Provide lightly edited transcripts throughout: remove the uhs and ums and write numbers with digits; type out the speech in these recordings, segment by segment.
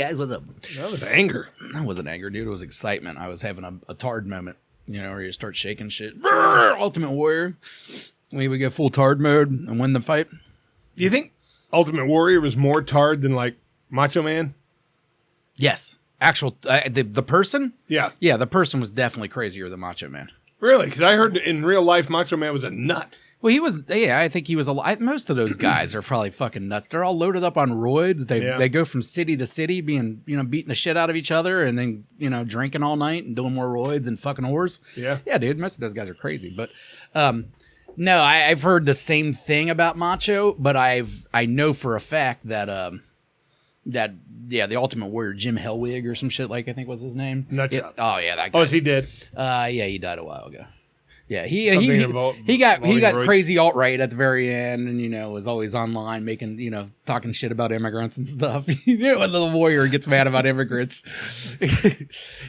guys, what's up? That was anger. That wasn't anger, dude. It was excitement. I was having a tard moment, you know, where you start shaking shit. Ultimate Warrior. We would go full tard mode and win the fight. Do you think Ultimate Warrior was more tard than like Macho Man? Yes. Actual, the person? Yeah. Yeah, the person was definitely crazier than Macho Man. Really? Because I heard in real life Macho Man was a nut. Well, he was, yeah, I think he was, most of those guys are probably fucking nuts. They're all loaded up on roids. They go from city to city being, you know, beating the shit out of each other and then, you know, drinking all night and doing more roids and fucking whores. Yeah. Yeah, dude, most of those guys are crazy. But, no, I've heard the same thing about Macho, but I know for a fact that, the Ultimate Warrior, Jim Hellwig or some shit, like I think was his name. Nutjob. Oh yeah, that guy. Oh, is he dead? Yeah, he died a while ago. Yeah, he got crazy alt-right at the very end, and you know was always online making, you know, talking shit about immigrants and stuff. You know, a little warrior gets mad about immigrants.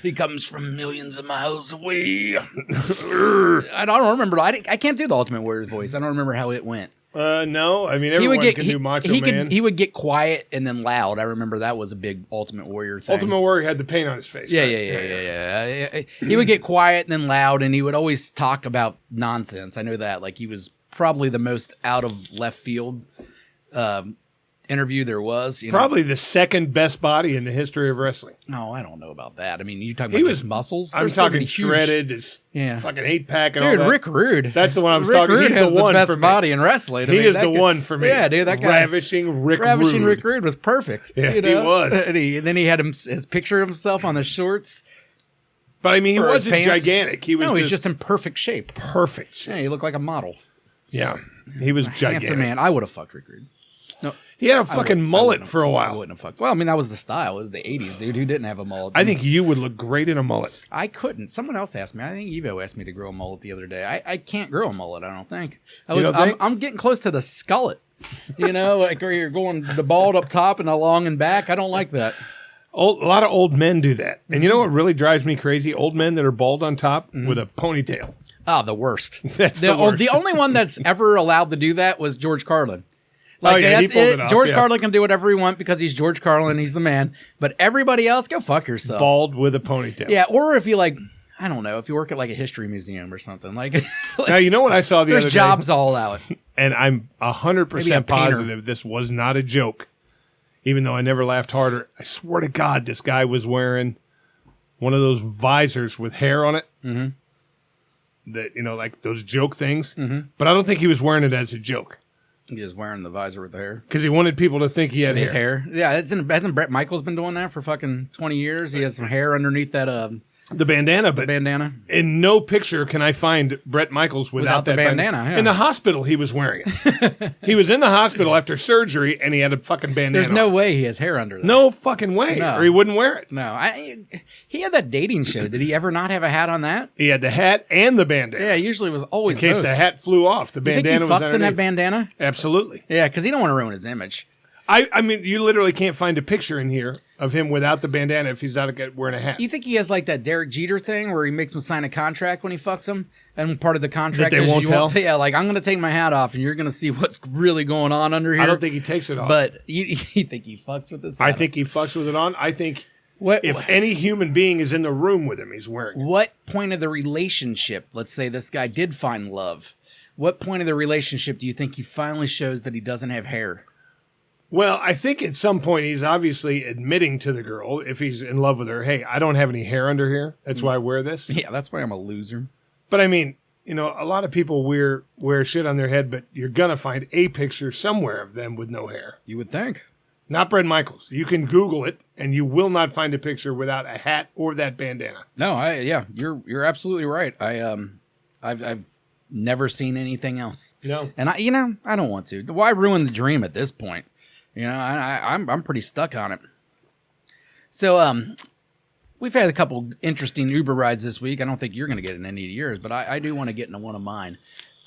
He comes from millions of miles away. I don't remember. I can't do the Ultimate Warrior's voice. I don't remember how it went. No. I mean, everyone can do Macho Man. He would get quiet and then loud. I remember that was a big Ultimate Warrior thing. Ultimate Warrior had the paint on his face. Yeah, right? yeah. He would get quiet and then loud, and he would always talk about nonsense. I know that. Like, he was probably the most out of left field interview there was. Probably the second best body in the history of wrestling. No, I don't know about that. I mean, you talking about just muscles? I'm talking shredded, fucking 8-pack and all that. Rick Rude. That's the one I was Rick talking. Rude He's has the one best for me. body in wrestling. He is the one for me. Yeah, dude, that guy. Ravishing Rick Rude was perfect. Yeah, you know? he was. And then he had his picture of himself on the shorts. But I mean, he wasn't gigantic. He's just in perfect shape. Perfect shape. Yeah, he looked like a model. Yeah, he was gigantic. Handsome man. I would have fucked Rick Rude. No, he had a fucking mullet for a while. I wouldn't have fucked. Well, I mean, that was the style. It was the 80s, dude. Who didn't have a mullet? I think you would look great in a mullet. I couldn't. Someone else asked me. I think Evo asked me to grow a mullet the other day. I can't grow a mullet, I don't think. I'm getting close to the skullet. You know, like where you're going the bald up top and along and back. I don't like that. A lot of old men do that. And you know what really drives me crazy? Old men that are bald on top with a ponytail. Oh, the worst. That's the worst. The only one that's ever allowed to do that was George Carlin. Like, he pulled it off, George Carlin can do whatever he wants because he's George Carlin. He's the man. But everybody else, go fuck yourself. Bald with a ponytail. Yeah, or if you like, I don't know, if you work at like a history museum or something. Like now, you know what I saw the other day? There's jobs all out. And I'm 100% positive this was not a joke. Even though I never laughed harder. I swear to God, this guy was wearing one of those visors with hair on it. Mm-hmm. That, you know, like those joke things. Mm-hmm. But I don't think he was wearing it as a joke. He was wearing the visor with the hair. Because he wanted people to think he had hair. Yeah, hasn't Bret Michaels been doing that for fucking 20 years? He has some hair underneath that the bandana, but in no picture can I find Bret Michaels without that bandana. Yeah. In the hospital, he was wearing it. He was in the hospital after surgery, and he had a fucking bandana. There's no way he has hair under that. No fucking way, or he wouldn't wear it. No, he had that dating show. Did he ever not have a hat on that? He had the hat and the bandana. Yeah, usually it was always in case both. The hat flew off. The bandana you think he was fucks in that bandana? Absolutely. Yeah, because he don't want to ruin his image. I mean, you literally can't find a picture in here of him without the bandana if he's not wearing a hat. You think he has like that Derek Jeter thing where he makes him sign a contract when he fucks him? And part of the contract that they is won't you tell? won't tell. Yeah, like I'm going to take my hat off and you're going to see what's really going on under here. I don't think he takes it off. But you think he fucks with this? I think he fucks with it on. I think if any human being is in the room with him, he's wearing it. What point of the relationship, let's say this guy did find love, what point of the relationship do you think he finally shows that he doesn't have hair? Well, I think at some point he's obviously admitting to the girl, if he's in love with her, hey, I don't have any hair under here. That's why I wear this. Yeah, that's why I'm a loser. But I mean, you know, a lot of people wear shit on their head, but you're going to find a picture somewhere of them with no hair. You would think. Not Bret Michaels. You can Google it, and you will not find a picture without a hat or that bandana. No, you're absolutely right. I've never seen anything else. No. And I don't want to. Why ruin the dream at this point? You know, I'm pretty stuck on it. So, we've had a couple interesting Uber rides this week. I don't think you're going to get in any of yours, but I do want to get into one of mine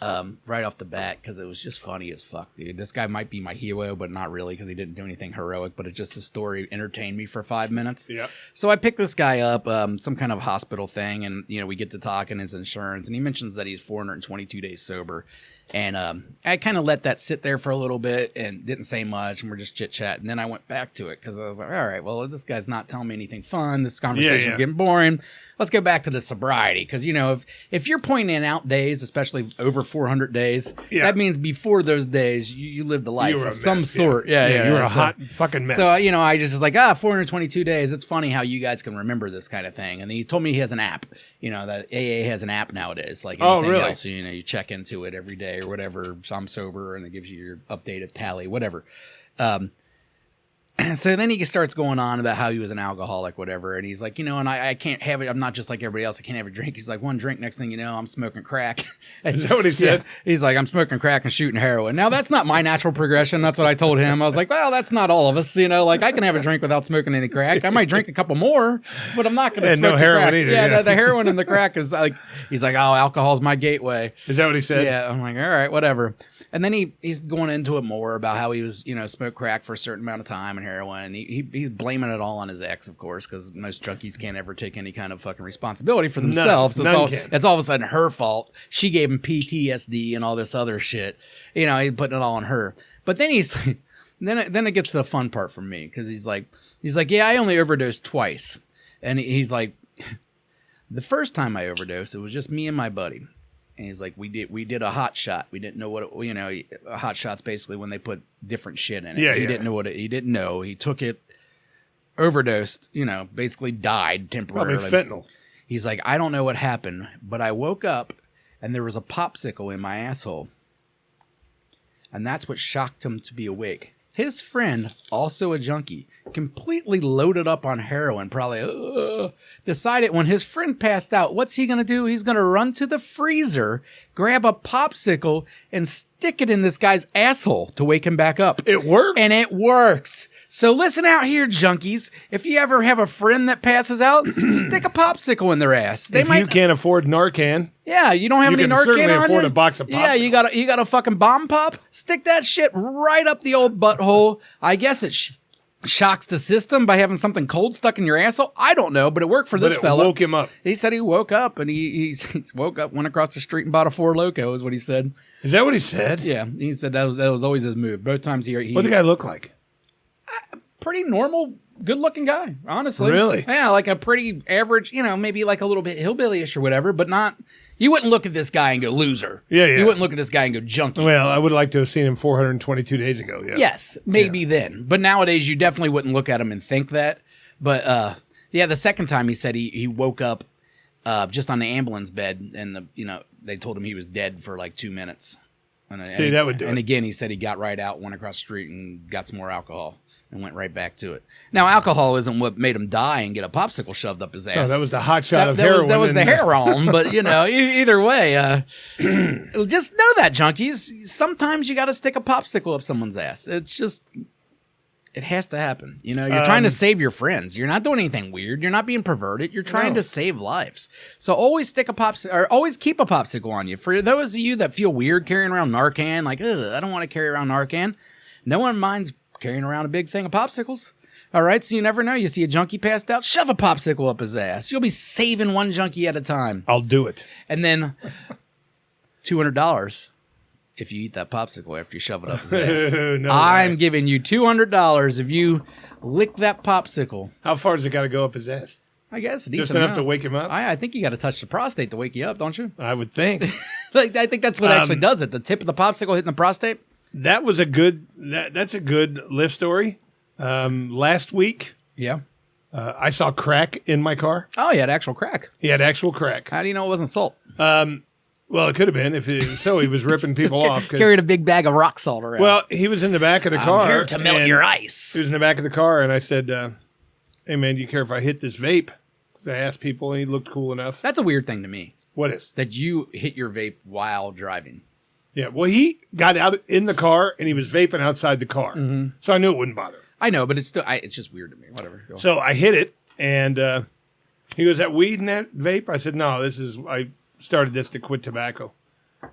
right off the bat because it was just funny as fuck, dude. This guy might be my hero, but not really because he didn't do anything heroic, but it's just his story entertained me for 5 minutes. Yeah. So I picked this guy up, some kind of hospital thing, and, you know, we get to talking his insurance, and he mentions that he's 422 days sober. And I kind of let that sit there for a little bit and didn't say much, and we're just chit-chatting. And then I went back to it because I was like, all right, well, this guy's not telling me anything fun. This conversation's getting boring. Let's go back to the sobriety. Because, if you're pointing out days, especially over 400 days, that means before those days, you lived a life of some sort. Yeah, you were a hot fucking mess. So, I just was like, 422 days. It's funny how you guys can remember this kind of thing. And he told me he has an app, that AA has an app nowadays. Like anything else, you check into it every day or whatever. So I'm sober, and it gives you your updated tally, whatever. So then he starts going on about how he was an alcoholic, whatever. And he's like, and I can't have it. I'm not just like everybody else. I can't have a drink. He's like, one drink. Next thing you know, I'm smoking crack. Is that what he said? Yeah. He's like, I'm smoking crack and shooting heroin. Now, that's not my natural progression. That's what I told him. I was like, well, that's not all of us. Like I can have a drink without smoking any crack. I might drink a couple more, but I'm not going to smoke no heroin crack. either. Yeah, the heroin and the crack is like, he's like, oh, alcohol's my gateway. Is that what he said? Yeah. I'm like, all right, whatever. And then he's going into it more about how he was, smoked crack for a certain amount of time and heroin. And he's blaming it all on his ex, of course, because most junkies can't ever take any kind of fucking responsibility for themselves. It's all of a sudden her fault. She gave him PTSD and all this other shit. He's putting it all on her. But then then it gets to the fun part for me, because he's like, yeah, I only overdosed twice. And he's like, the first time I overdosed, it was just me and my buddy. And he's like, we did a hot shot. We didn't know what a hot shot's basically when they put different shit in it. He didn't know he didn't know. He took it, overdosed, basically died temporarily. Probably fentanyl. He's like, I don't know what happened, but I woke up and there was a popsicle in my asshole. And that's what shocked him to be awake. His friend, also a junkie, completely loaded up on heroin, probably decided when his friend passed out, what's he going to do? He's going to run to the freezer, grab a popsicle, and stick it in this guy's asshole to wake him back up. It works? And it works. So listen out here, junkies. If you ever have a friend that passes out, stick a popsicle in their ass. If you can't afford Narcan. Yeah, you don't have any Narcan on you. You can certainly afford a box of popsicles. Yeah, you got a fucking bomb pop? Stick that shit right up the old butthole. I guess it shocks the system by having something cold stuck in your asshole. I don't know, but it worked for this fella. It woke him up. He said he woke up, and he woke up, went across the street and bought a Four Loko, is what he said. Is that what he said? Yeah, he said that was always his move. Both times he what did the guy look like? Pretty normal, good-looking guy, honestly. Really? Yeah, like a pretty average, maybe like a little bit hillbilly-ish or whatever, but not... You wouldn't look at this guy and go loser. Yeah. You wouldn't look at this guy and go junkie. Well, I would like to have seen him 422 days ago, yeah. Yes, maybe then. But nowadays, you definitely wouldn't look at him and think that. But, the second time he said he woke up just on the ambulance bed, and they told him he was dead for like 2 minutes. That would do it. And again, he said he got right out, went across the street, and got some more alcohol. And went right back to it. Now, alcohol isn't what made him die and get a popsicle shoved up his ass. No, that was the hot shot of heroin. That was the heroin. But, either way, just know that, junkies. Sometimes you got to stick a popsicle up someone's ass. It's just, it has to happen. You're trying to save your friends. You're not doing anything weird. You're not being perverted. You're trying to save lives. So always stick a popsicle, or always keep a popsicle on you. For those of you that feel weird carrying around Narcan, like, I don't want to carry around Narcan. No one minds carrying around a big thing of popsicles. All right, so you never know. You see a junkie passed out, shove a popsicle up his ass. You'll be saving one junkie at a time. I'll do it. And then $200 if you eat that popsicle after you shove it up his ass. No I'm way. giving you $200 if you lick that popsicle. How far does it got to go up his ass? I guess a decent Just enough amount. to wake him up? I think you got to touch the prostate to wake you up, don't you? I would think. I think that's what actually does it. The tip of the popsicle hitting the prostate. That was that's a good lift story. Last week, Yeah. I saw crack in my car. Oh, he had actual crack. He had actual crack. How do you know it wasn't salt? Well, it could have been. He was ripping people off. Carried a big bag of rock salt around. Well, he was in the back of the car. I'm here to melt your ice. He was in the back of the car, and I said, hey, man, do you care if I hit this vape? Because I asked people, and he looked cool enough. That's a weird thing to me. What is? That you hit your vape while driving. Yeah, well, he got out in the car, and he was vaping outside the car. Mm-hmm. So I knew it wouldn't bother him. I know, but it's still it's just weird to me. Whatever. Go. So I hit it, and he goes, that weed in that vape? I said, no, I started this to quit tobacco.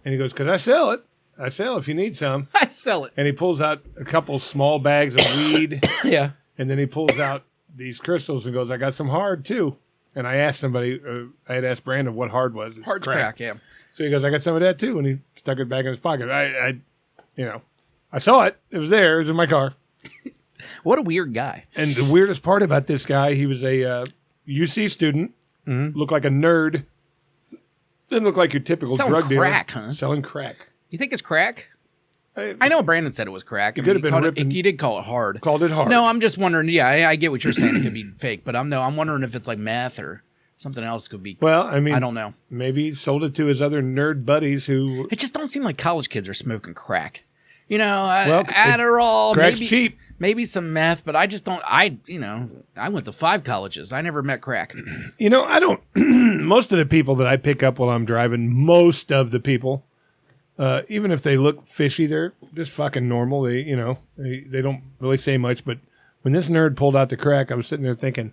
And he goes, because I sell it. I sell if you need some. I sell it. And he pulls out a couple small bags of weed. Yeah. And then he pulls out these crystals and goes, I got some hard, too. And I asked somebody, I had asked Brandon what hard was. Hard's crack, yeah. So he goes, I got some of that, too. And he stuck it back in his pocket. I saw it. It was there. It was in my car. What a weird guy. And the weirdest part about this guy, he was a UC student. Looked like a nerd. Didn't look like your typical drug dealer. Selling crack, huh? Selling crack. You think it's crack? I know Brandon said it was crack. It could have been ripping. You did call it hard. Called it hard. No, I'm just wondering. Yeah, I get what you're saying. It could be fake, but I'm wondering if it's like meth or something else could be. Well, I mean, I don't know. Maybe he sold it to his other nerd buddies who. It just don't seem like college kids are smoking crack. Adderall, crack's cheap. Maybe some meth, but I just don't. I went to 5 colleges. I never met crack. I don't. Most of the people that I pick up while I'm driving, most of the people, even if they look fishy, they're just fucking normal. They don't really say much. But when this nerd pulled out the crack, I was sitting there thinking,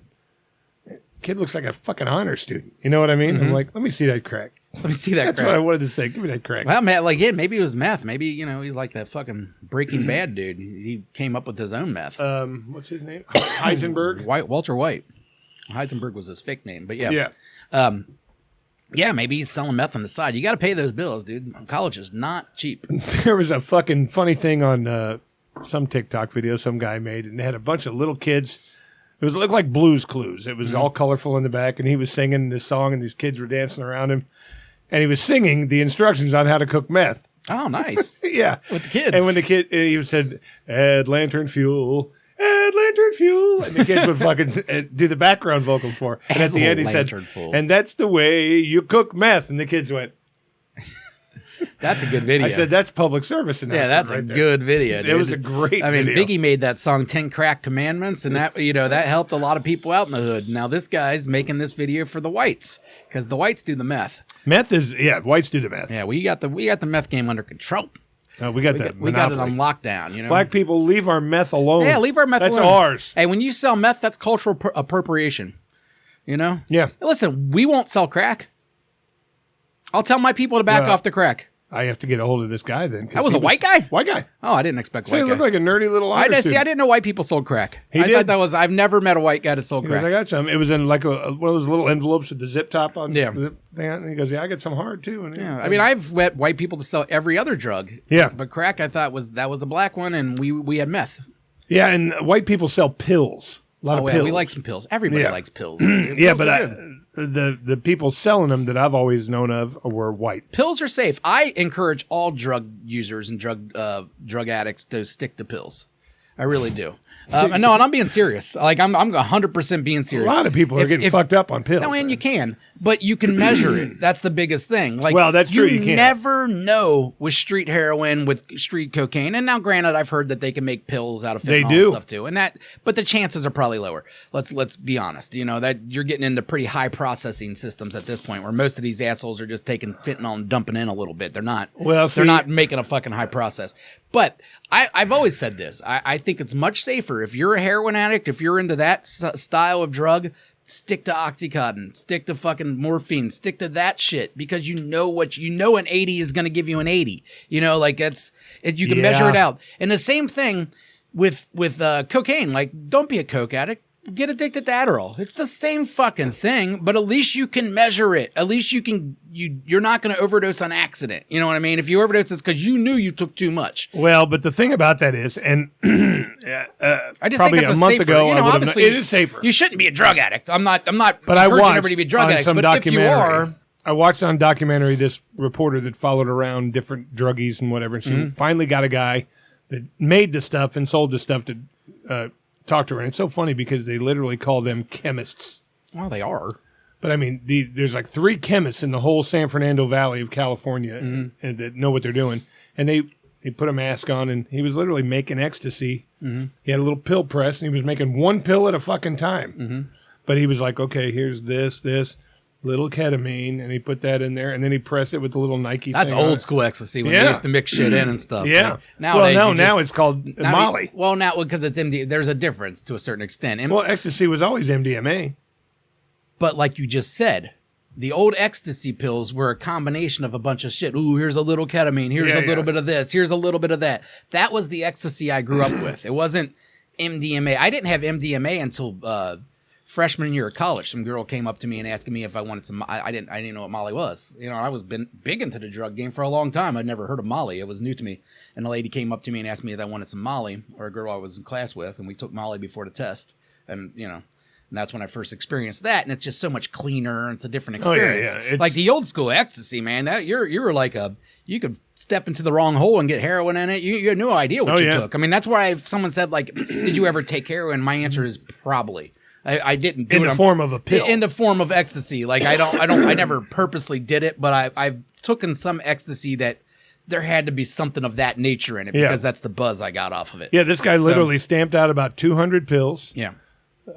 kid looks like a fucking honor student. You know what I mean? I'm like, let me see that crack. Let me see that That's crack. what I wanted to say. Give me that crack. Well, man, maybe it was meth. Maybe, he's like that fucking Breaking Bad dude. He came up with his own meth. What's his name? Heisenberg? Walter White. Heisenberg was his fake name, but yeah. Yeah. Maybe he's selling meth on the side. You got to pay those bills, dude. College is not cheap. There was a fucking funny thing on some TikTok video some guy made, and they had a bunch of little kids. It looked like Blue's Clues. It was all colorful in the back, and he was singing this song, and these kids were dancing around him. And he was singing the instructions on how to cook meth. Oh, nice. Yeah. With the kids. And when he said, add lantern fuel, and the kids would fucking do the background vocals for. And at the end he said, and that's the way you cook meth. And the kids went. That's a good video. I said, that's public service announcement. Yeah, that's right a there. good video, dude. It was a great video. Biggie made that song 10 Crack Commandments, and that that helped a lot of people out in the hood. Now this guy's making this video for the whites, because the whites do the meth. Whites do the meth. Yeah, we got the meth game under control. We got it on lockdown. Black people, leave our meth alone. Yeah, leave our meth alone. That's ours. Hey, when you sell meth, that's cultural appropriation. Yeah. Listen, we won't sell crack. I'll tell my people to back off the crack. I have to get a hold of this guy then. That was a white guy? White guy. Oh, I didn't expect white guy. He looked like a nerdy little I didn't know white people sold crack. I've never met a white guy that sold crack. I got some. It was in like one of those little envelopes with the zip top on. Yeah. The zip thing. And he goes, I got some hard too. And I mean, I've met white people to sell every other drug. Yeah. But crack, I thought that was a black one, and we had meth. Yeah, and white people sell pills. A lot of pills. We like some pills. Everybody likes pills. Yeah, but the people selling them that I've always known of were white. Pills are safe. I encourage all drug users and drug addicts to stick to pills. I really do. No, and I'm being serious. Like I'm 100% being serious. A lot of people are getting fucked up on pills. No, and you can, but you can measure it. That's the biggest thing. Like, well, that's true. You can never know with street heroin, with street cocaine. And now, granted, I've heard that they can make pills out of fentanyl and stuff too. But the chances are probably lower. Let's be honest. That you're getting into pretty high processing systems at this point, where most of these assholes are just taking fentanyl and dumping in a little bit. They're not. Well, they're not making a fucking high process. But I've always said this. I think it's much safer if you're a heroin addict, if you're into that style of drug, stick to Oxycontin, stick to fucking morphine, stick to that shit, because an 80 is going to give you an 80. You can measure it out. And the same thing with cocaine. Like, don't be a coke addict. Get addicted to Adderall. It's the same fucking thing, but at least you can measure it. At least you're not going to overdose on accident. You know what I mean? If you overdose, it's because you knew you took too much. Well, but the thing about that is, and I just probably think it's a month safer. ago, Obviously, it is safer. You shouldn't be a drug addict. I'm not but encouraging everybody to be drug addicts. But if you are, I watched on documentary this reporter that followed around different druggies and whatever. She finally got a guy that made the stuff and sold the stuff to talk to her. And it's so funny because they literally call them chemists. Well, they are. But I mean, there's like 3 chemists in the whole San Fernando Valley of California and that know what they're doing. And they put a mask on, and he was literally making ecstasy. He had a little pill press, and he was making 1 pill at a fucking time. But he was like, okay, here's this little ketamine, and he put that in there, and then he pressed it with the little Nike That's thing old school ecstasy when they used to mix shit in and stuff. Yeah. Like, nowadays, now it's called Molly. Now because it's MDMA, there's a difference to a certain extent. Well, ecstasy was always MDMA. But like you just said, the old ecstasy pills were a combination of a bunch of shit. Ooh, here's a little ketamine. Here's a little bit of this. Here's a little bit of that. That was the ecstasy I grew up with. It wasn't MDMA. I didn't have MDMA until freshman year of college. Some girl came up to me and asked me if I wanted some. I didn't know what Molly was. You know, I was been big into the drug game for a long time. I'd never heard of Molly. It was new to me. And a lady came up to me and asked me if I wanted some Molly, or a girl I was in class with, and we took Molly before the test. And you know, and that's when I first experienced that. And it's just so much cleaner. And it's a different experience. Yeah. Like the old school ecstasy, man. That you were like you could step into the wrong hole and get heroin in it. You had no idea what you took. I mean, that's why if someone said like, "Did you ever take heroin?" My answer is probably. I didn't do in it the form of a pill. In the form of ecstasy. Like I never purposely did it, but I've taken some ecstasy that there had to be something of that nature in it because that's the buzz I got off of it. Yeah, this guy literally stamped out about 200 pills. Yeah.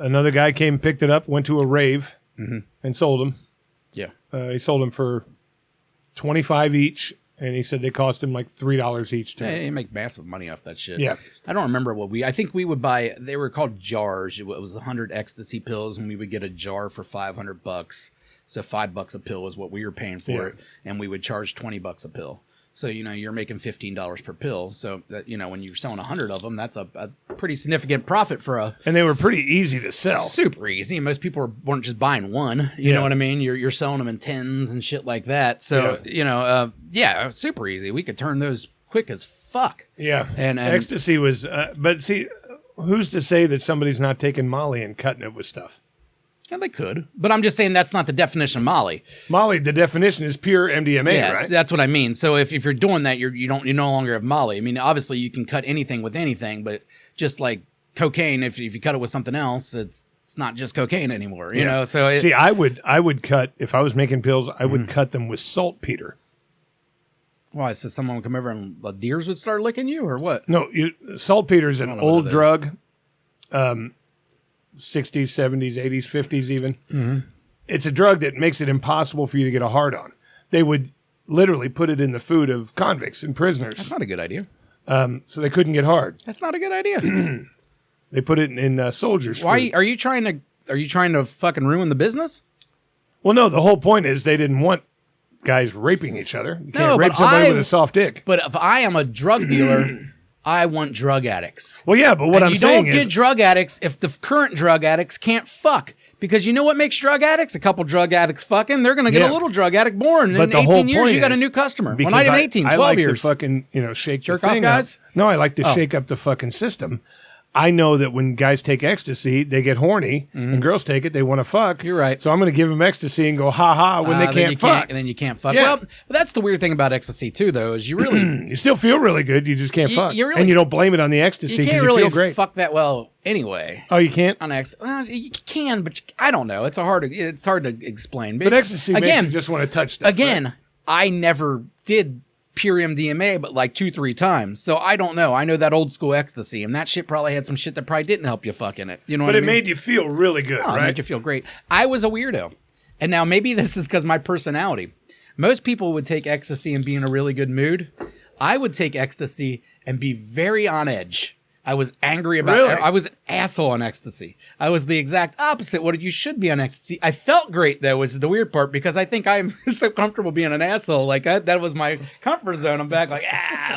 Another guy came, picked it up, went to a rave, and sold them. Yeah. He sold them for $25 each, and he said they cost him like $3 each. Yeah, you make massive money off that shit. Yeah. I don't remember what I think we would buy, they were called jars. It was 100 ecstasy pills, and we would get a jar for $500. So $5 a pill is what we were paying for it, and we would charge $20 a pill. So, you know, you're making $15 per pill. So, that, you know, when you're selling 100 of them, that's a pretty significant profit for a... And they were pretty easy to sell. Super easy. Most people weren't just buying one. You know what I mean? You're selling them in tins and shit like that. So, you know, super easy. We could turn those quick as fuck. Yeah. And ecstasy was... but see, who's to say that somebody's not taking Molly and cutting it with stuff? Yeah, they could. But I'm just saying that's not the definition of Molly. Molly, the definition is pure MDMA, yes, right? That's what I mean. So if you're doing that, you no longer have Molly. I mean, obviously you can cut anything with anything, but just like cocaine, if you cut it with something else, it's not just cocaine anymore. You know. So see, I would cut if I was making pills. I would cut them with saltpeter. Why? So someone would come over and the deers would start licking you, or what? No, saltpeter is an old drug. 60s, 70s, 80s, 50s even. It's a drug that makes it impossible for you to get a hard on. They would literally put it in the food of convicts and prisoners. That's not a good idea. So they couldn't get hard. That's not a good idea. They put it in soldiers' Why food. are you trying to fucking ruin the business? Well, no, the whole point is they didn't want guys raping each other. You can't No, rape but somebody with a soft dick. But if I am a drug dealer, I want drug addicts. Well, yeah, but what I'm you saying don't get drug addicts if the current drug addicts can't fuck. Because you know what makes drug addicts? A couple drug addicts fucking, they're going to get a little drug addict born. And But in the whole 18 years, point you got a is new customer. Well, because not even 18, 12 I like years. to fucking, shake Jerk the off thing guys? up. No, I like to shake up the fucking system. I know that when guys take ecstasy, they get horny, and girls take it, they want to fuck. You're right. So I'm going to give them ecstasy and go, ha when they can't fuck. And then you can't fuck. Yeah. Well, that's the weird thing about ecstasy, too, though, is you really... You still feel really good, you just can't fuck. you really- and you don't blame it on the ecstasy You because can't you really feel great. fuck that well anyway. Oh, you can't? On ecstasy. Well, you can, but I don't know. It's hard to explain. But ecstasy makes you just want to touch stuff. Again, right? I never did pure MDMA, but like 2-3 times. So I don't know. I know that old school ecstasy, and that shit probably had some shit that probably didn't help you fuck in it. You know what I mean? But it made you feel really good, It right? made you feel great. I was a weirdo. And now maybe this is because my personality. Most people would take ecstasy and be in a really good mood. I would take ecstasy and be very on edge. I was angry about it. I was an asshole on ecstasy. I was the exact opposite. What you should be on ecstasy. I felt great, though, was the weird part, because I think I'm so comfortable being an asshole. Like, that was my comfort zone. I'm back like,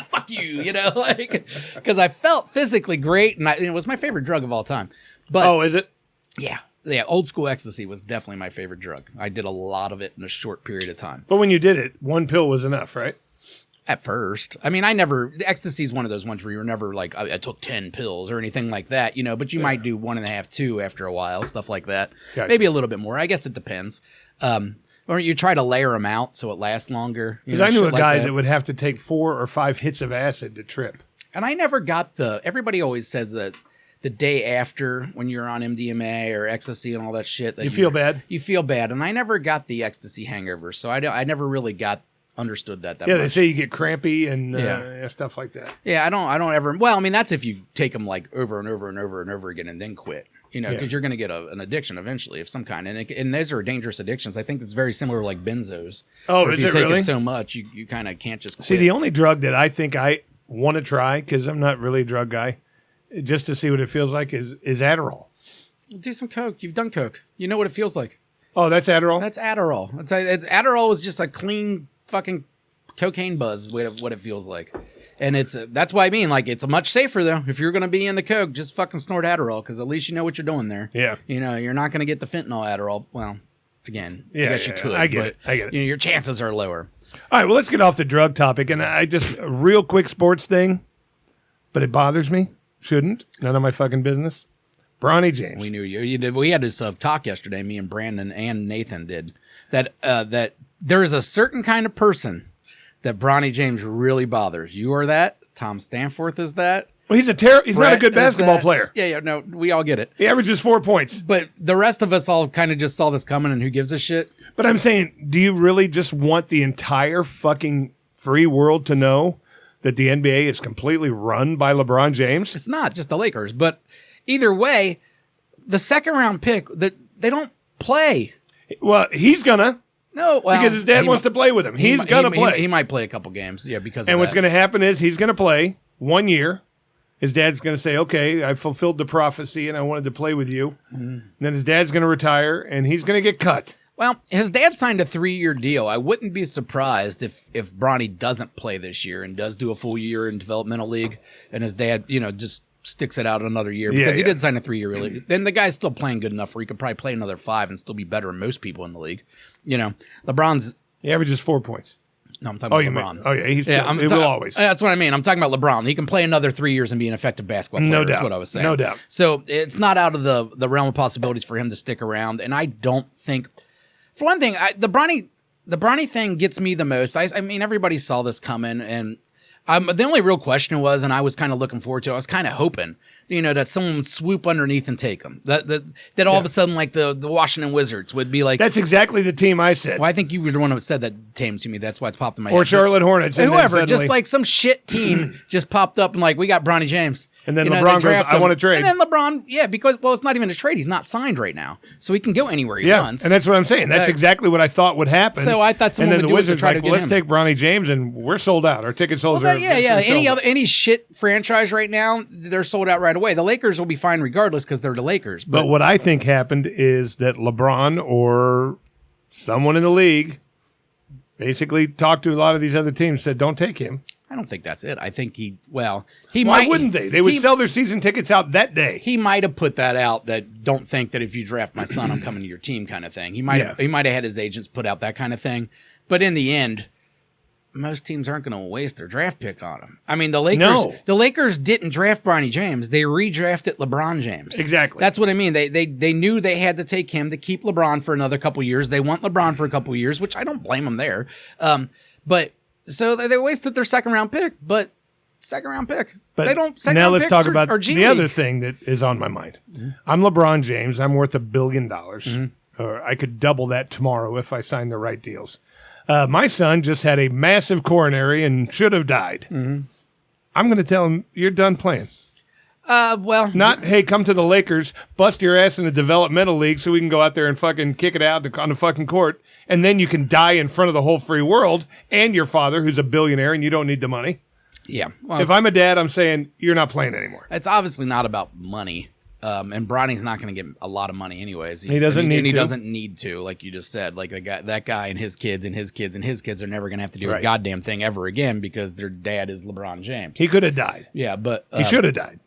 fuck you, like, because I felt physically great, and it was my favorite drug of all time. But is it? Yeah, old school ecstasy was definitely my favorite drug. I did a lot of it in a short period of time. But when you did it, one pill was enough, right? At first. I mean, ecstasy is one of those ones where you're never like, I took 10 pills or anything like that, but you might do 1.5, 2 after a while, stuff like that. Gotcha. Maybe a little bit more. I guess it depends. Or you try to layer them out so it lasts longer. Because I knew a guy that would have to take 4 or 5 hits of acid to trip. And I never got everybody always says that the day after when you're on MDMA or ecstasy and all that shit. That you feel bad? You feel bad. And I never got the ecstasy hangover. So I never really understood that much. They say you get crampy and stuff like that. Yeah, I don't ever. Well, I mean, that's if you take them like over and over and over and over again and then quit. Because you're going to get an addiction eventually of some kind, and those are dangerous addictions. I think it's very similar to like benzos. Oh, if is you it take really? it so much, you kind of can't just quit. See, the only drug that I think I want to try, because I'm not really a drug guy, just to see what it feels like, is Adderall. Do some coke. You've done coke. You know what it feels like. Oh, that's Adderall? That's Adderall. Adderall is just a clean fucking cocaine buzz is what it feels like. And that's why I mean, like, it's much safer, though. If you're going to be in the coke, just fucking snort Adderall, because at least you know what you're doing there. Yeah. You're not going to get the fentanyl Adderall. Well, again, I guess you could. I get it. Your chances are lower. All right, well, let's get off the drug topic. And a real quick sports thing, but it bothers me. Shouldn't. None of my fucking business. Bronny James. We knew you did. We had this talk yesterday, me and Brandon and Nathan did, that there is a certain kind of person that Bronny James really bothers. You are that. Tom Stanforth is that. Well, he's not a good basketball player. Yeah, no, we all get it. He averages 4 points. But the rest of us all kind of just saw this coming, and who gives a shit? But I'm saying, do you really just want the entire fucking free world to know that the NBA is completely run by LeBron James? It's not just the Lakers, but either way, the second round pick, that they don't play. Well, he's gonna. No, well, because his dad wants to play with him. He's gonna play. He might play a couple games, because. And of what's that. going to happen is he's going to play 1 year. His dad's going to say, "Okay, I fulfilled the prophecy, and I wanted to play with you." And then his dad's going to retire, and he's going to get cut. Well, his dad signed a 3-year deal. I wouldn't be surprised if Bronny doesn't play this year and does do a full year in developmental league, and his dad, just sticks it out another year because he did sign a 3-year league. Then the guy's still playing good enough where he could probably play another 5 and still be better than most people in the league. LeBron's. He averages 4 points. No, I'm talking about LeBron. He will always. That's what I mean. I'm talking about LeBron. He can play another 3 years and be an effective basketball player. No doubt. That's what I was saying. No doubt. So it's not out of the realm of possibilities for him to stick around. And I don't think, for one thing, the Bronny thing gets me the most. I mean, everybody saw this coming, and the only real question was, and I was kind of looking forward to it, I was kind of hoping, that someone would swoop underneath and take him. That all of a sudden, like the Washington Wizards would be like. That's exactly the team I said. Well, I think you were the one who said that team to me. That's why it's popped in my head. Or Charlotte Hornets. Whoever, just like some shit team just popped up and like, we got Bronny James. And then LeBron goes, I want to trade. And then LeBron, because, it's not even a trade. He's not signed right now. So he can go anywhere he wants. And that's what I'm saying. That's exactly what I thought would happen. So I thought someone would do it to try to get him. Let's take Bronny James, and we're sold out. Our ticket sales are Any shit franchise right now, they're sold out right away. The Lakers will be fine regardless because they're the Lakers. But what I think happened is that LeBron or someone in the league basically talked to a lot of these other teams, said, don't take him. I don't think that's it. I think he Why might. wouldn't they? They would sell their season tickets out that day. He might have put that out, that don't think that if you draft my son, I'm coming to your team kind of thing. He might have had his agents put out that kind of thing. But in the end, most teams aren't going to waste their draft pick on him. I mean, the Lakers didn't draft Bronny James. They redrafted LeBron James. Exactly. That's what I mean. They knew they had to take him to keep LeBron for another couple years. They want LeBron for a couple years, which I don't blame them there. But so they wasted their second round pick, but they don't. Now let's talk about the other thing that is on my mind. Mm-hmm. I'm LeBron James. I'm worth $1 billion. Mm-hmm. Or I could double that tomorrow if I sign the right deals. My son just had a massive coronary and should have died. Mm-hmm. I'm going to tell him, you're done playing. Not, hey, come to the Lakers, bust your ass in the developmental league so we can go out there and fucking kick it out on the fucking court, and then you can die in front of the whole free world and your father, who's a billionaire, and you don't need the money. Yeah. Well, if I'm a dad, I'm saying, you're not playing anymore. It's obviously not about money. And Bronny's not going to get a lot of money anyways. He doesn't need to, like you just said. Like that guy and his kids and his kids and his kids are never going to have to do a goddamn thing ever again because their dad is LeBron James. He could have died. Yeah, but he should have died.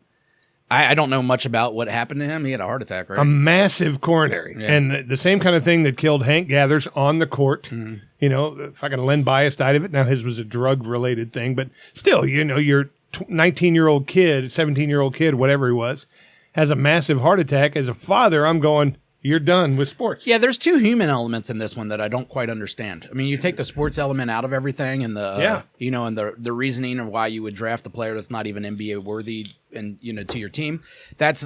I don't know much about what happened to him. He had a heart attack, right? A massive coronary. Yeah. And the same kind of thing that killed Hank Gathers on the court. Mm-hmm. Fucking Len Bias died of it. Now his was a drug-related thing. But still, your 19-year-old kid, 17-year-old kid, whatever he was, has a massive heart attack. As a father, I'm going, you're done with sports. Yeah, there's two human elements in this one that I don't quite understand. I mean, you take the sports element out of everything and and the reasoning of why you would draft a player that's not even NBA worthy and, to your team. That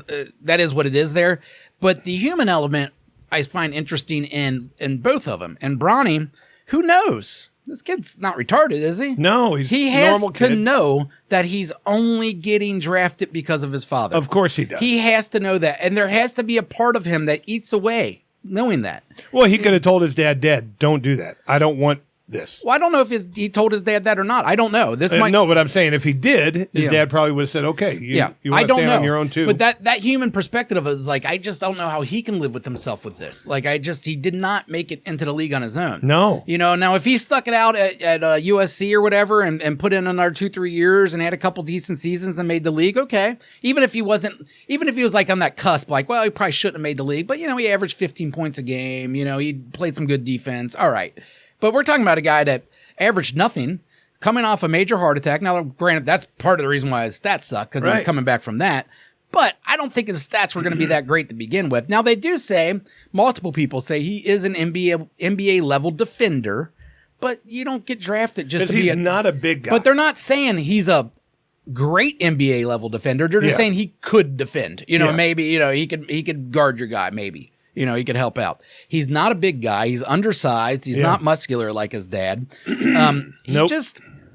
is what it is there. But the human element I find interesting in both of them. And Bronny, who knows? This kid's not retarded, is he? No, he has to know that he's only getting drafted because of his father. Of course he does. He has to know that. And there has to be a part of him that eats away knowing that. Well, he could have told his dad, don't do that. I don't want this. Well, I don't know if he told his dad that or not. I don't know. This might no, but I'm saying if he did, his dad probably would have said, "Okay, you want to stand on your own too." But that human perspective of it is like, I just don't know how he can live with himself with this. Like, he did not make it into the league on his own. No, now if he stuck it out at USC or whatever and put in another 2-3 years and had a couple decent seasons and made the league, okay. Even if he was like on that cusp, like, well, he probably shouldn't have made the league, but he averaged 15 points a game. He played some good defense. All right. But we're talking about a guy that averaged nothing, coming off a major heart attack. Now, granted, that's part of the reason why his stats suck, because he was coming back from that. But I don't think his stats were going to be that great to begin with. Now, they do say, multiple people say he is an NBA-level defender, but you don't get drafted just to be he's not a big guy. But they're not saying he's a great NBA-level defender. They're just saying he could defend. Maybe, he could guard your guy, maybe. He could help out. He's not a big guy. He's undersized. He's not muscular like his dad.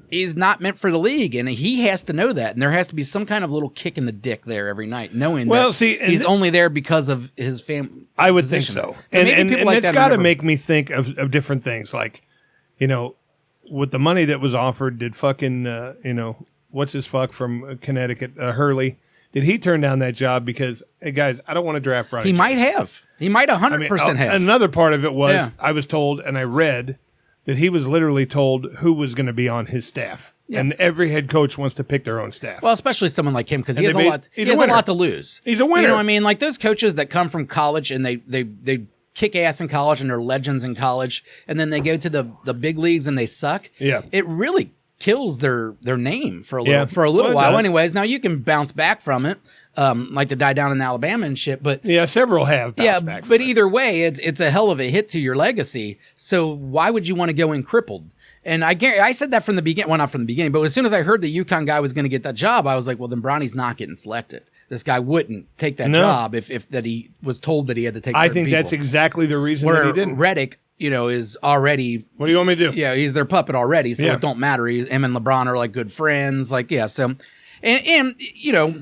He's not meant for the league, and he has to know that. And there has to be some kind of little kick in the dick there every night, knowing he's only there because of his family. I would think so. And it's got to make me think of different things. Like, with the money that was offered, did fucking, what's his fuck from Connecticut, Hurley, did he turn down that job because, hey, guys, I don't want to draft Bronny James? Might have. He might 100% have. Another part of it was I was told, and I read, that he was literally told who was going to be on his staff. Yeah. And every head coach wants to pick their own staff. Well, especially someone like him, because he has a lot to lose. He's a winner. You know what I mean? Like those coaches that come from college and they kick ass in college and they're legends in college, and then they go to the big leagues and they suck. Yeah. It really kills their name for a little while. Anyways, now you can bounce back from it, like to die down in Alabama and shit. But several have bounced back. But either way, it's a hell of a hit to your legacy. So why would you want to go in crippled? And I said that from the beginning. Well, not from the beginning, but as soon as I heard the UConn guy was going to get that job, I was like, well, then Bronny's not getting selected. This guy wouldn't take that job if that he was told that he had to take. I think that's exactly the reason that he didn't. Reddick, is already. What do you want me to do? Yeah, he's their puppet already, so it don't matter. Him and LeBron are like good friends. Like, so, and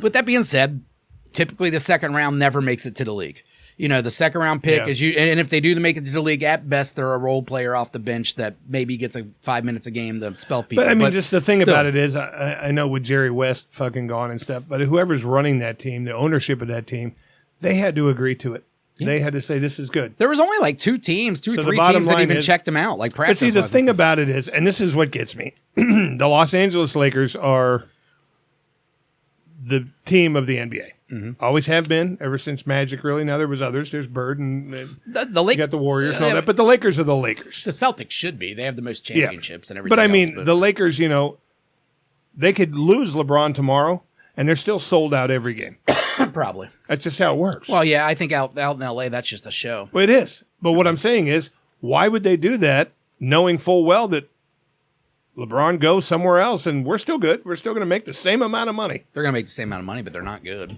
with that being said, typically the second round never makes it to the league. The second round pick is and if they do make it to the league, at best they're a role player off the bench that maybe gets 5 minutes a game to spell people. But just the thing about it is, I know with Jerry West fucking gone and stuff, but whoever's running that team, the ownership of that team, they had to agree to it. Yeah. They had to say, this is good. There was only like two or three teams that even checked him out. Like practice. But see, the thing about it is, and this is what gets me, the Los Angeles Lakers are the team of the NBA. Mm-hmm. Always have been, ever since Magic, really. Now there was others. There's Bird and you got the Warriors and all that. But the Lakers are the Lakers. The Celtics should be. They have the most championships and everything But I mean, the Lakers, they could lose LeBron tomorrow, and they're still sold out every game. Probably. That's just how it works. Well, yeah, I think out in L.A., that's just a show. Well, it is. But what I'm saying is, why would they do that knowing full well that LeBron goes somewhere else and we're still good? We're still going to make the same amount of money. They're going to make the same amount of money, but they're not good.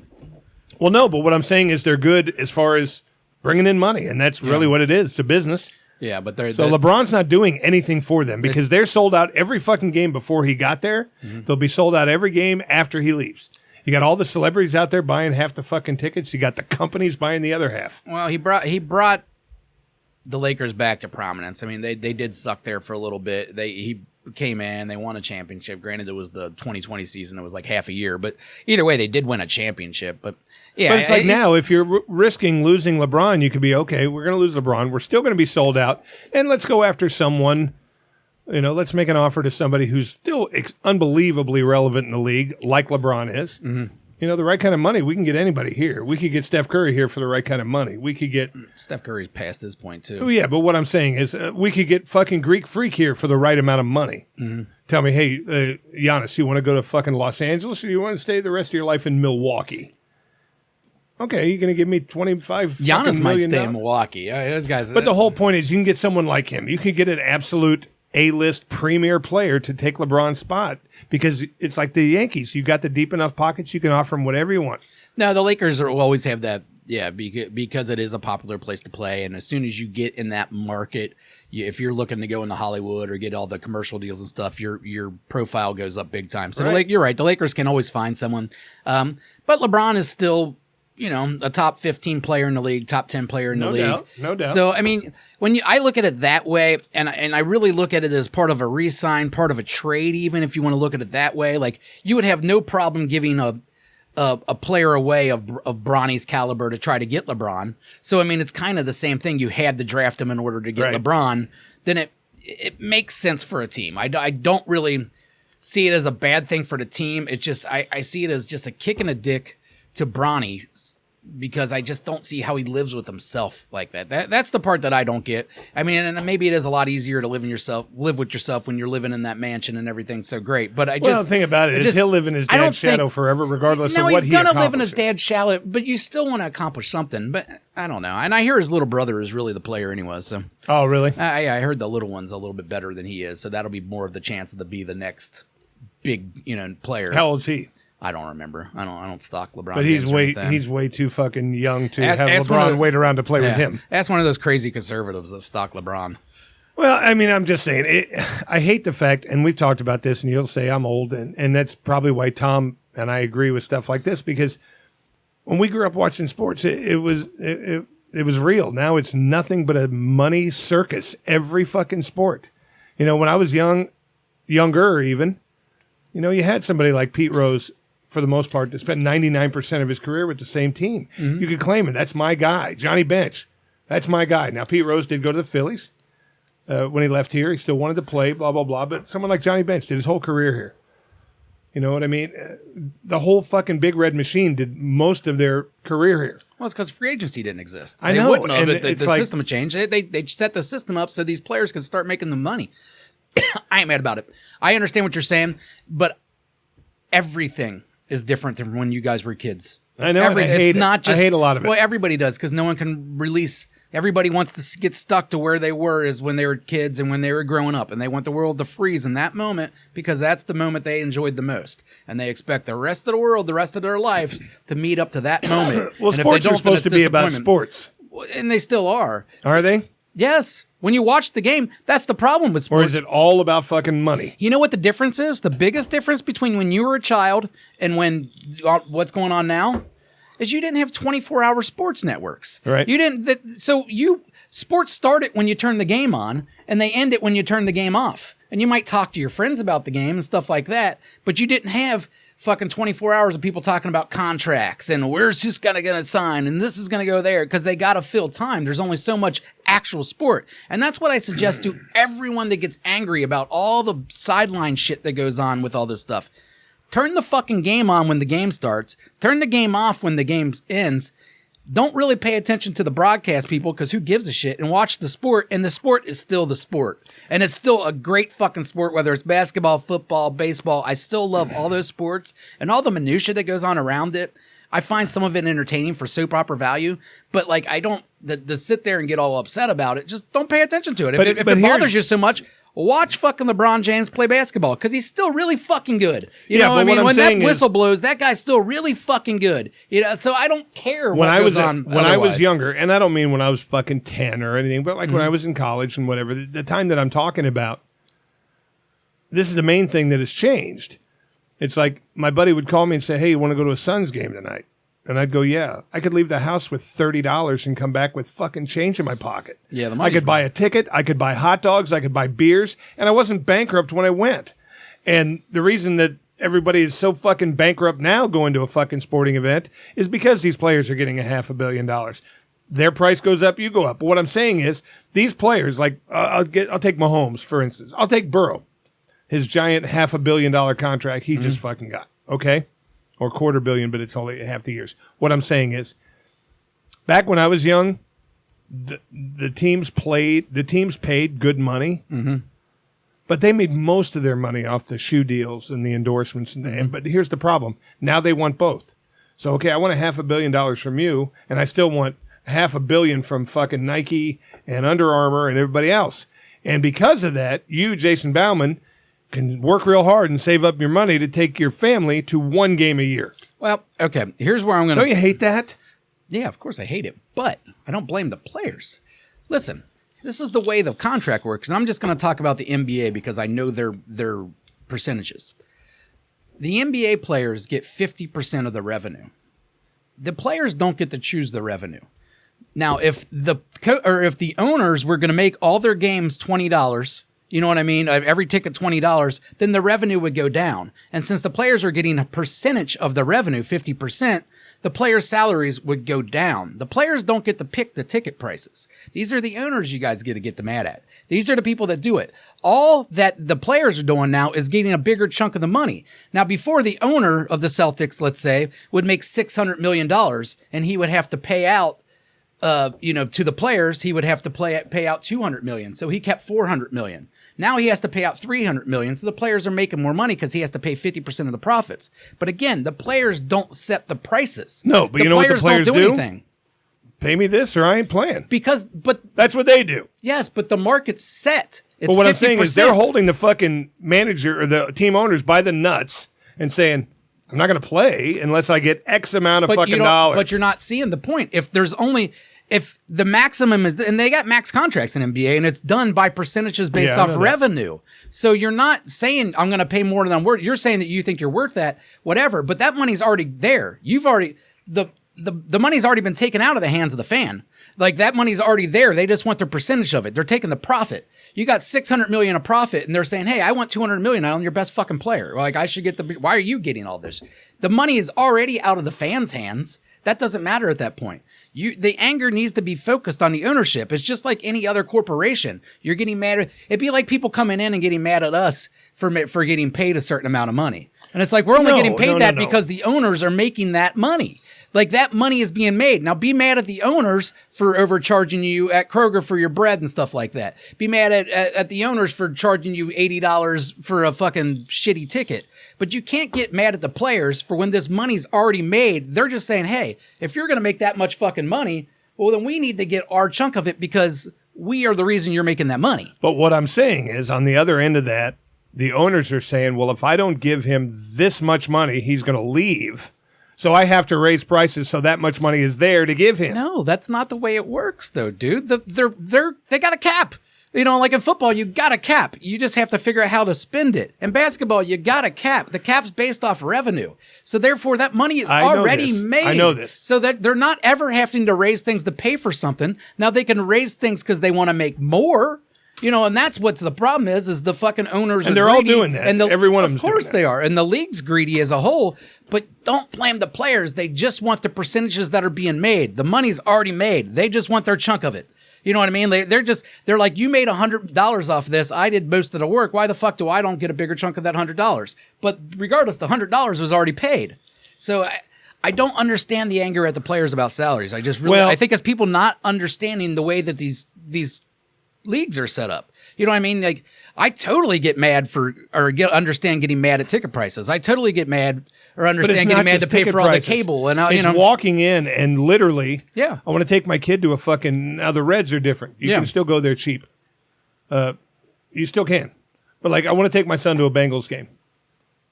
Well, no, but what I'm saying is they're good as far as bringing in money, and that's really what it is. It's a business. Yeah, but LeBron's not doing anything for them because they're sold out every fucking game before he got there. Mm-hmm. They'll be sold out every game after he leaves. You got all the celebrities out there buying half the fucking tickets. You got the companies buying the other half. Well, he brought the Lakers back to prominence. I mean, they did suck there for a little bit. He came in, they won a championship. Granted, it was the 2020 season. It was like half a year, but either way, they did win a championship. But yeah, but it's like now, if you're risking losing LeBron, you could be okay. We're going to lose LeBron. We're still going to be sold out, and let's go after someone. Let's make an offer to somebody who's still unbelievably relevant in the league, like LeBron is. Mm-hmm. The right kind of money, we can get anybody here. We could get Steph Curry here for the right kind of money. We could get Steph Curry's past this point too. Oh yeah, but what I'm saying is, we could get fucking Greek Freak here for the right amount of money. Mm-hmm. Tell me, hey, Giannis, you want to go to fucking Los Angeles, or you want to stay the rest of your life in Milwaukee? Okay, you're going to give me $25 Giannis might stay in Milwaukee. Those guys. But the whole point is, you can get someone like him. You could get an absolute A-list premier player to take LeBron's spot because it's like the Yankees. You got the deep enough pockets, you can offer him whatever you want. No, the Lakers will always have that, because it is a popular place to play. And as soon as you get in that market, if you're looking to go into Hollywood or get all the commercial deals and stuff, your profile goes up big time. So you're right. The Lakers can always find someone. But LeBron is still a top 15 player in the league, top 10 player in the league. No doubt. So, I mean, I look at it that way, and I really look at it as part of a re-sign, part of a trade, even if you want to look at it that way. Like, you would have no problem giving a player away of Bronny's caliber to try to get LeBron. So, I mean, it's kind of the same thing. You had to draft him in order to get LeBron. Then it makes sense for a team. I don't really see it as a bad thing for the team. It just, I see it as just a kick in the dick to Bronny, because I just don't see how he lives with himself like that. That's the part that I don't get. I mean, and maybe it is a lot easier to live with yourself when you're living in that mansion and everything's so great. But the thing about it is he'll live in his dad's shadow forever, regardless of what he accomplishes. No, he's gonna live in his dad's shadow, but you still want to accomplish something. But I don't know. And I hear his little brother is really the player anyway. So. Oh, really? I heard the little one's a little bit better than he is, so that'll be more of the chance to be the next big, player. How old is he? I don't remember. I don't stalk LeBron. But he's way too fucking young to have LeBron wait around to play with him. That's one of those crazy conservatives that stalk LeBron. Well, I mean, I'm just saying. I hate the fact, and we've talked about this, and you'll say I'm old, and that's probably why Tom and I agree with stuff like this, because when we grew up watching sports, it was real. Now it's nothing but a money circus. Every fucking sport. When I was younger even, you had somebody like Pete Rose, for the most part, that spent 99% of his career with the same team. Mm-hmm. You could claim it. That's my guy. Johnny Bench. That's my guy. Now, Pete Rose did go to the Phillies when he left here. He still wanted to play, blah, blah, blah. But someone like Johnny Bench did his whole career here. You know what I mean? The whole fucking Big Red Machine did most of their career here. Well, it's because free agency didn't exist. I know. They wouldn't have it. The system had changed. They set the system up so these players could start making the money. I ain't mad about it. I understand what you're saying, but everything is different than when you guys were kids. I know. I hate a lot of it. Well, everybody does, because no one can release. Everybody wants to get stuck to where they were as when they were kids and when they were growing up, and they want the world to freeze in that moment because that's the moment they enjoyed the most, and they expect the rest of the world, the rest of their lives, to meet up to that moment. Well, and sports are supposed to be about sports, and they still are. Are they? Yes. When you watch the game, that's the problem with sports. Or is it all about fucking money? You know what the difference is? The biggest difference between when you were a child and what's going on now is you didn't have 24-hour sports networks. Right. You didn't. Sports started when you turn the game on, and they end it when you turn the game off. And you might talk to your friends about the game and stuff like that, but you didn't have fucking 24 hours of people talking about contracts and where's who's gonna sign and this is gonna go there, because they gotta fill time. There's only so much actual sport. And that's what I suggest to everyone that gets angry about all the sideline shit that goes on with all this stuff. Turn the fucking game on when the game starts. Turn the game off when the game ends. Don't really pay attention to the broadcast people, because who gives a shit, and watch the sport, and the sport is still the sport. And it's still a great fucking sport, whether it's basketball, football, baseball. I still love all those sports and all the minutia that goes on around it. I find some of it entertaining for soap opera value, but like I don't to sit there and get all upset about it. Just don't pay attention to it. If it bothers you so much, watch fucking LeBron James play basketball, because he's still really fucking good. You know what I mean? When that whistle blows, that guy's still really fucking good. So I don't care what goes on. When I was younger, and I don't mean when I was fucking 10 or anything, but like when I was in college and whatever, the time that I'm talking about, this is the main thing that has changed. It's like my buddy would call me and say, hey, you want to go to a Suns game tonight? And I'd go, yeah. I could leave the house with $30 and come back with fucking change in my pocket. Yeah, I could buy a ticket. I could buy hot dogs. I could buy beers. And I wasn't bankrupt when I went. And the reason that everybody is so fucking bankrupt now going to a fucking sporting event is because these players are getting $500 million. Their price goes up, you go up. But what I'm saying is these players, like I'll take Mahomes, for instance. I'll take Burrow. His giant $500 million contract he just fucking got. Okay? Or $250 million, but it's only half the years. What I'm saying is, back when I was young, the teams paid good money, but they made most of their money off the shoe deals and the endorsements. But here's the problem: now they want both. So okay, I want $500 million from you, and I still want $500 million from fucking Nike and Under Armour and everybody else. And because of that, you, Jason Bauman, can work real hard and save up your money to take your family to one game a year. Well, okay, here's where I'm going to... Don't you hate that? Yeah, of course I hate it, but I don't blame the players. Listen, this is the way the contract works, and I'm just going to talk about the NBA because I know their percentages. The NBA players get 50% of the revenue. the players don't get to choose the revenue. Now, if the owners were going to make all their games $20, you know what I mean? Every ticket $20, then the revenue would go down. And since the players are getting a percentage of the revenue, 50%, the players' salaries would go down. The players don't get to pick the ticket prices. These are the owners you guys get the mad at. These are the people that do it. All that the players are doing now is getting a bigger chunk of the money. Now, before the owner of the Celtics, let's say, would make $600 million and he would have to pay out to the players, he would have to pay out $200 million. So he kept $400 million. Now he has to pay out $300 million. So the players are making more money because he has to pay 50% of the profits. But again, the players don't set the prices. No, but you know what the players don't do anything. Pay me this or I ain't playing. But that's what they do. Yes, but the market's set. It's but what 50%. I'm saying is they're holding the fucking manager or the team owners by the nuts and saying, I'm not going to play unless I get X amount of fucking dollars. But you're not seeing the point. If the maximum is, and they got max contracts in NBA, and it's done by percentages based off revenue. So you're not saying I'm going to pay more than I'm worth. You're saying that you think you're worth that, whatever. But that money's already there. The money's already been taken out of the hands of the fan. Like that money's already there. They just want their percentage of it. They're taking the profit. You got $600 million of profit, and they're saying, "Hey, I want $200 million. I'm your best fucking player. Like I should get the. Why are you getting all this? The money is already out of the fans' hands. That doesn't matter at that point. The anger needs to be focused on the ownership. It's just like any other corporation. You're getting mad. It'd be like people coming in and getting mad at us for getting paid a certain amount of money. And it's like, we're only getting paid because the owners are making that money. Like that money is being made. Now be mad at the owners for overcharging you at Kroger for your bread and stuff like that. Be mad at the owners for charging you $80 for a fucking shitty ticket. But you can't get mad at the players for when this money's already made. They're just saying, hey, if you're going to make that much fucking money, well, then we need to get our chunk of it because we are the reason you're making that money. But what I'm saying is on the other end of that, the owners are saying, well, if I don't give him this much money, he's going to leave. So I have to raise prices so that much money is there to give him. No, that's not the way it works, though, dude. They got a cap. You know, like in football, you got a cap. You just have to figure out how to spend it. In basketball, you got a cap. The cap's based off revenue. So therefore, that money is already made. I know this. So that they're not ever having to raise things to pay for something. Now they can raise things because they want to make more. You know, and that's what the problem is the fucking owners and are they're greedy, all doing that. And every one of them. Of course they are. And the league's greedy as a whole. But don't blame the players. They just want the percentages that are being made. The money's already made. They just want their chunk of it. You know what I mean? They're like, you made $100 off this. I did most of the work. Why the fuck do I don't get a bigger chunk of that $100? But regardless, the $100 was already paid. So I don't understand the anger at the players about salaries. I think it's people not understanding the way that these leagues are set up. You know what I mean? Like, I totally get mad understand getting mad at ticket prices. I totally get mad or understand getting mad to pay for all the cable. And it's walking in and literally, I want to take my kid to a fucking. Now the Reds are different. You can still go there cheap. You still can, but like I want to take my son to a Bengals game.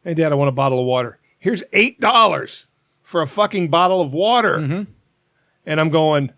Hey, Dad, I want a bottle of water. Here's $8 for a fucking bottle of water, and I'm going.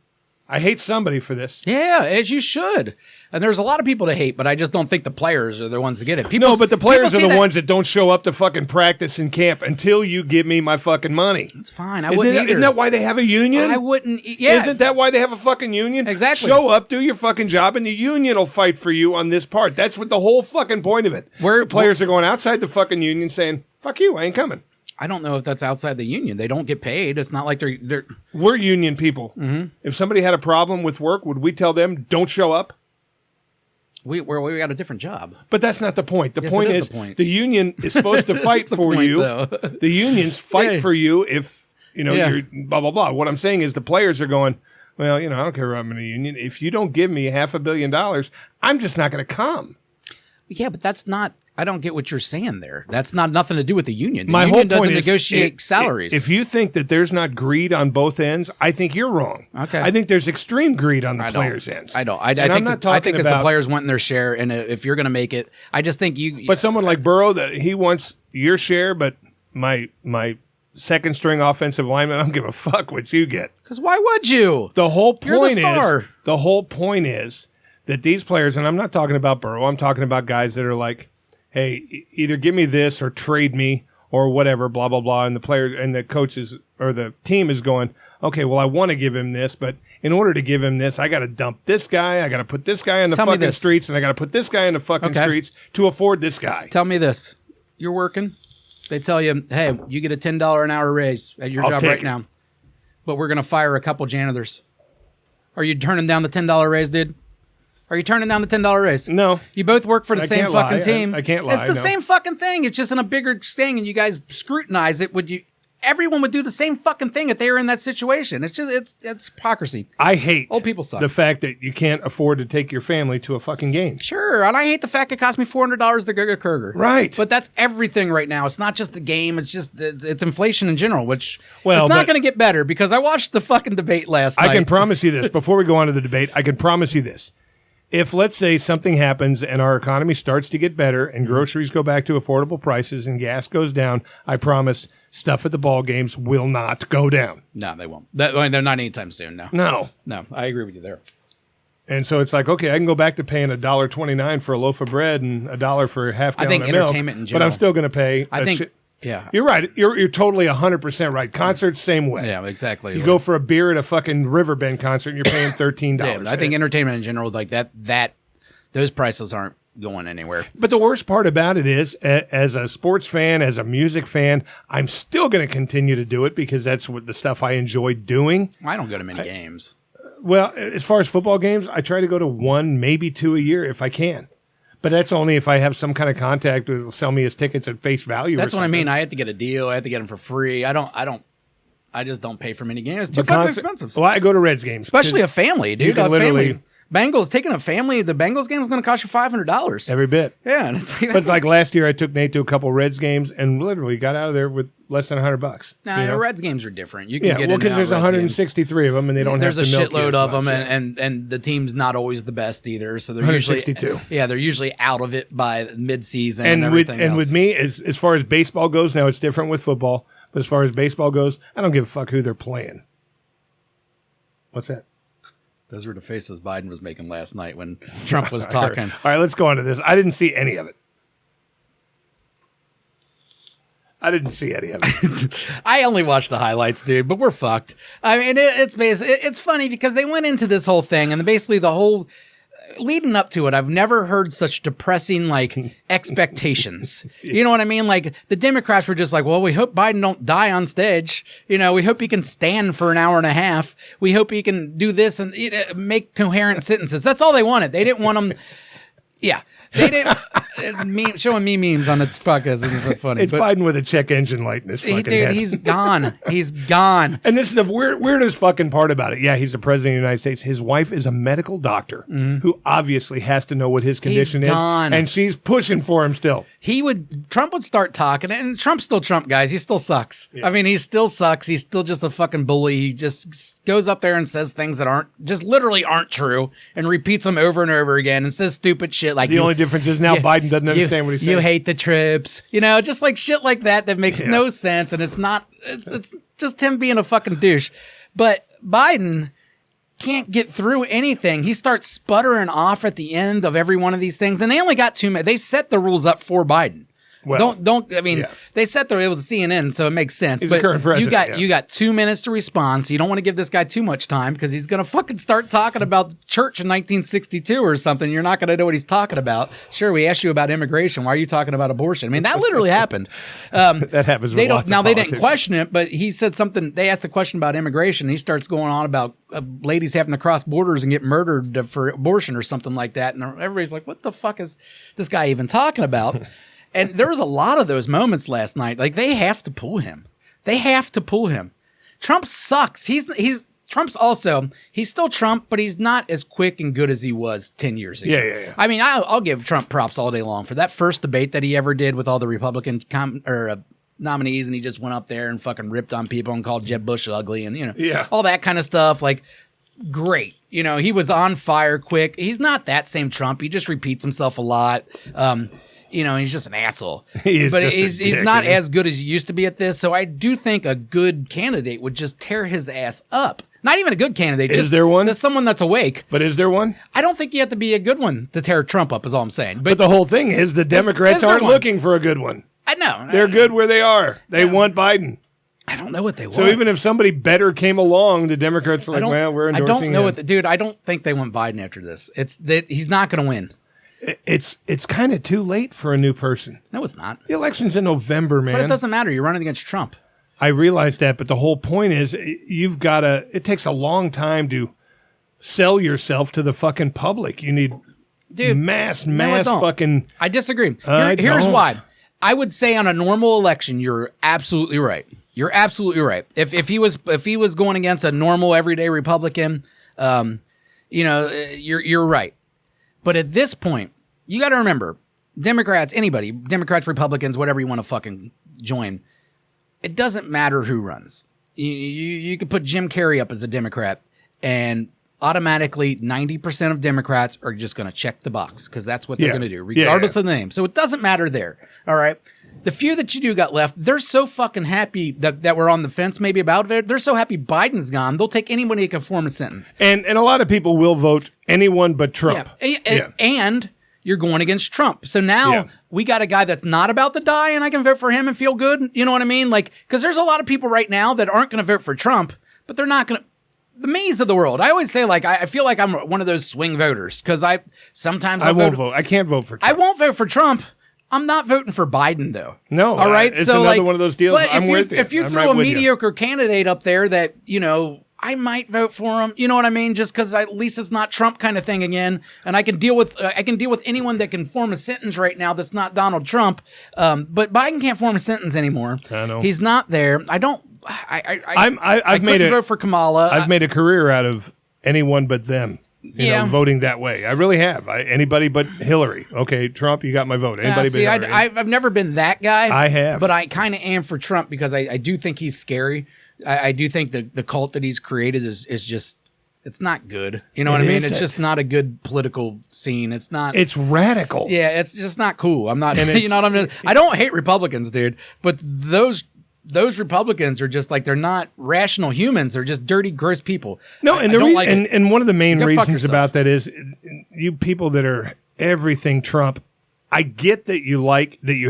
I hate somebody for this. Yeah, as you should. And there's a lot of people to hate, but I just don't think the players are the ones to get it. But the players are the ones that don't show up to fucking practice and camp until you give me my fucking money. That's fine. I wouldn't either. Isn't that why they have a union? I wouldn't. Yeah. Isn't that why they have a fucking union? Exactly. Show up, do your fucking job, and the union will fight for you on this part. That's what the whole fucking point of it. The players are going outside the fucking union saying, fuck you, I ain't coming. I don't know if that's outside the union. They don't get paid. It's not like they're. We're union people. Mm-hmm. If somebody had a problem with work, would we tell them don't show up? We got a different job. But that's not the point. The point is the union is supposed to fight for you. The unions fight for you if you're blah blah blah. What I'm saying is the players are going, well, I don't care if I'm in a union. If you don't give me $500 million, I'm just not going to come. Yeah, but that's not. I don't get what you're saying there. That's not nothing to do with the union. The union whole doesn't negotiate salaries. If you think that there's not greed on both ends, I think you're wrong. Okay. I think there's extreme greed on the players' ends. I don't. I think it's the players wanting their share, and if you're going to make it, I just think you. But someone like Burrow, that he wants your share, but my second string offensive lineman, I don't give a fuck what you get. Because why would you? The whole point is that these players, and I'm not talking about Burrow, I'm talking about guys that are like, hey, either give me this or trade me or whatever, blah, blah, blah. And the players and the coaches or the team is going, okay, well, I want to give him this, but in order to give him this, I got to dump this guy. I got to put this guy in the fucking streets, and I got to put this guy in the fucking streets to afford this guy. Tell me this. You're working. They tell you, hey, you get a $10 an hour raise at your job right now, but we're going to fire a couple janitors. Are you turning down the $10 raise, dude? Are you turning down the $10 raise? No. You both work for the same fucking team. I can't lie. It's the same fucking thing. It's just in a bigger thing, and you guys scrutinize it. Everyone would do the same fucking thing if they were in that situation. It's just, it's hypocrisy. I hate old people suck. The fact that you can't afford to take your family to a fucking game. Sure, and I hate the fact it cost me $400 to go to Kroger. Right. But that's everything right now. It's not just the game. It's just, it's inflation in general, which it's not going to get better because I watched the fucking debate last night. I can promise you this. Before we go on to the debate, I can promise you this. If, let's say, something happens and our economy starts to get better and groceries go back to affordable prices and gas goes down, I promise stuff at the ball games will not go down. No, they won't. They're not anytime soon, no. No, I agree with you there. And so it's like, okay, I can go back to paying $1.29 for a loaf of bread and $1 for a half gallon of milk. I think entertainment in general. But I'm still going to pay. Yeah. You're right. You're totally 100% right. Concerts, same way. Yeah, exactly. You go for a beer at a fucking Riverbend concert and you're paying $13. Yeah, I think entertainment in general, like that, those prices aren't going anywhere. But the worst part about it is, as a sports fan, as a music fan, I'm still going to continue to do it because that's what the stuff I enjoy doing. I don't go to many games. Well, as far as football games, I try to go to 1, maybe 2 a year if I can. But that's only if I have some kind of contact who will sell me his tickets at face value. That's what I mean. I have to get a deal. I have to get them for free. I just don't pay for many games. It's too fucking expensive. Well, I go to Reds games. Especially a family, dude. A family. Bengals, taking a family, the Bengals game is going to cost you $500. Every bit. Yeah. And but it's like last year I took Nate to a couple Reds games and literally got out of there with less than $100. Nah, Reds games are different. You can get well, because there's 163 of them and they don't have to milk. There's a shitload of them and the team's not always the best either. So they're 162. Usually, they're usually out of it by mid-season and everything else. And with me, as far as baseball goes, now it's different with football, but as far as baseball goes, I don't give a fuck who they're playing. What's that? Those were the faces Biden was making last night when Trump was talking. All right, let's go on to this. I didn't see any of it. I only watched the highlights, dude, but we're fucked. I mean, it's funny because they went into this whole thing and basically the whole leading up to it, I've never heard such depressing expectations. You know what I mean? Like the Democrats were just like, well, we hope Biden don't die on stage. We hope he can stand for an hour and a half. We hope he can do this and make coherent sentences. That's all they wanted. They didn't want him. Yeah. They didn't showing me memes on the podcast isn't funny. It's Biden with a check engine light in his fucking head. He's gone. He's gone. And this is the weirdest fucking part about it. Yeah, he's the president of the United States. His wife is a medical doctor who obviously has to know what his condition is. And she's pushing for him still. Trump would start talking, and Trump's still Trump, guys. He still sucks. Yeah. I mean, he still sucks. He's still just a fucking bully. He just goes up there and says things that literally aren't true and repeats them over and over again and says stupid shit like the only difference is now Biden doesn't understand what he's saying. You hate the trips. Just like shit like that makes no sense, and it's just him being a fucking douche. But Biden can't get through anything. He starts sputtering off at the end of every one of these things, and they only got 2 minutes. They set the rules up for Biden. Well, they set it was a CNN, so it makes sense. He's but the current president, you got 2 minutes to respond, so you don't want to give this guy too much time because he's going to fucking start talking about the church in 1962 or something. You're not going to know what he's talking about. Sure, we asked you about immigration. Why are you talking about abortion? I mean, that literally happened. That happens. They didn't question it, but he said something. They asked a question about immigration. And he starts going on about ladies having to cross borders and get murdered for abortion or something like that, and everybody's like, "What the fuck is this guy even talking about?" And there was a lot of those moments last night. Like they have to pull him. Trump sucks. Trump's still Trump, but he's not as quick and good as he was 10 years ago. Yeah. I mean, I'll give Trump props all day long for that first debate that he ever did with all the Republican nominees, and he just went up there and fucking ripped on people and called Jeb Bush ugly and all that kind of stuff. Like, great. He was on fire quick. He's not that same Trump. He just repeats himself a lot. He's just an asshole. He's not as good as he used to be at this. So I do think a good candidate would just tear his ass up. Not even a good candidate. Is there one? There's someone that's awake. But is there one? I don't think you have to be a good one to tear Trump up is all I'm saying. But the whole thing is the Democrats aren't looking for a good one. I know. They're good where they are. They want Biden. I don't know what they want. So even if somebody better came along, the Democrats are like, well, we're endorsing I don't know him. dude, I don't think they want Biden after this. It's that he's not going to win. It's kind of too late for a new person. No, it's not. The election's in November, man. But it doesn't matter. You're running against Trump. I realize that, but the whole point is it takes a long time to sell yourself to the fucking public. You need mass fucking... I disagree. Here's why. I would say on a normal election, you're absolutely right. You're absolutely right. If he was going against a normal everyday Republican, you're right. But at this point, you got to remember, Democrats, Republicans, whatever you want to fucking join, it doesn't matter who runs. You could put Jim Carrey up as a Democrat, and automatically 90% of Democrats are just going to check the box because that's what they're going to do, regardless of the name. So it doesn't matter there. All right. The few that you do got left, they're so fucking happy that we're on the fence maybe about it. They're so happy Biden's gone. They'll take anybody who can form a sentence. And a lot of people will vote anyone but Trump. And you're going against Trump. So now we got a guy that's not about to die and I can vote for him and feel good. You know what I mean? Like, because there's a lot of people right now that aren't going to vote for Trump, but they're not going to. The me's of the world. I always say, like, I feel like I'm one of those swing voters because I won't vote. I can't vote for Trump. I won't vote for Trump. I'm not voting for Biden, though. No. All right. It's so another one of those deals. But I'm with you. If you throw a mediocre candidate up there that, I might vote for him. You know what I mean? Just because at least it's not Trump kind of thing again. And I can deal with anyone that can form a sentence right now that's not Donald Trump. But Biden can't form a sentence anymore. I know. He's not there. I don't. I couldn't vote for Kamala. I've made a career out of anyone but them. Voting that way. I really have. Anybody but Hillary. Okay, Trump, you got my vote. Anybody but Hillary. I've never been that guy. I have. But I kind of am for Trump because I do think he's scary. I do think the cult that he's created is just, it's not good. You know what I mean? It's just not a good political scene. It's not. It's radical. Yeah, it's just not cool. I'm not, you know what I mean? I don't hate Republicans, dude, but those Republicans are just like, they're not rational humans. They're just dirty, gross people. No, and and one of the main reasons about that is you people that are everything Trump. I get that you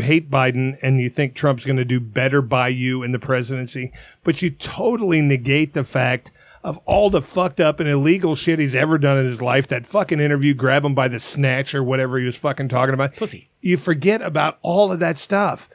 hate Biden and you think Trump's going to do better by you in the presidency, but you totally negate the fact of all the fucked up and illegal shit he's ever done in his life. That fucking interview, grab him by the snatch or whatever he was fucking talking about. Pussy. You forget about all of that stuff.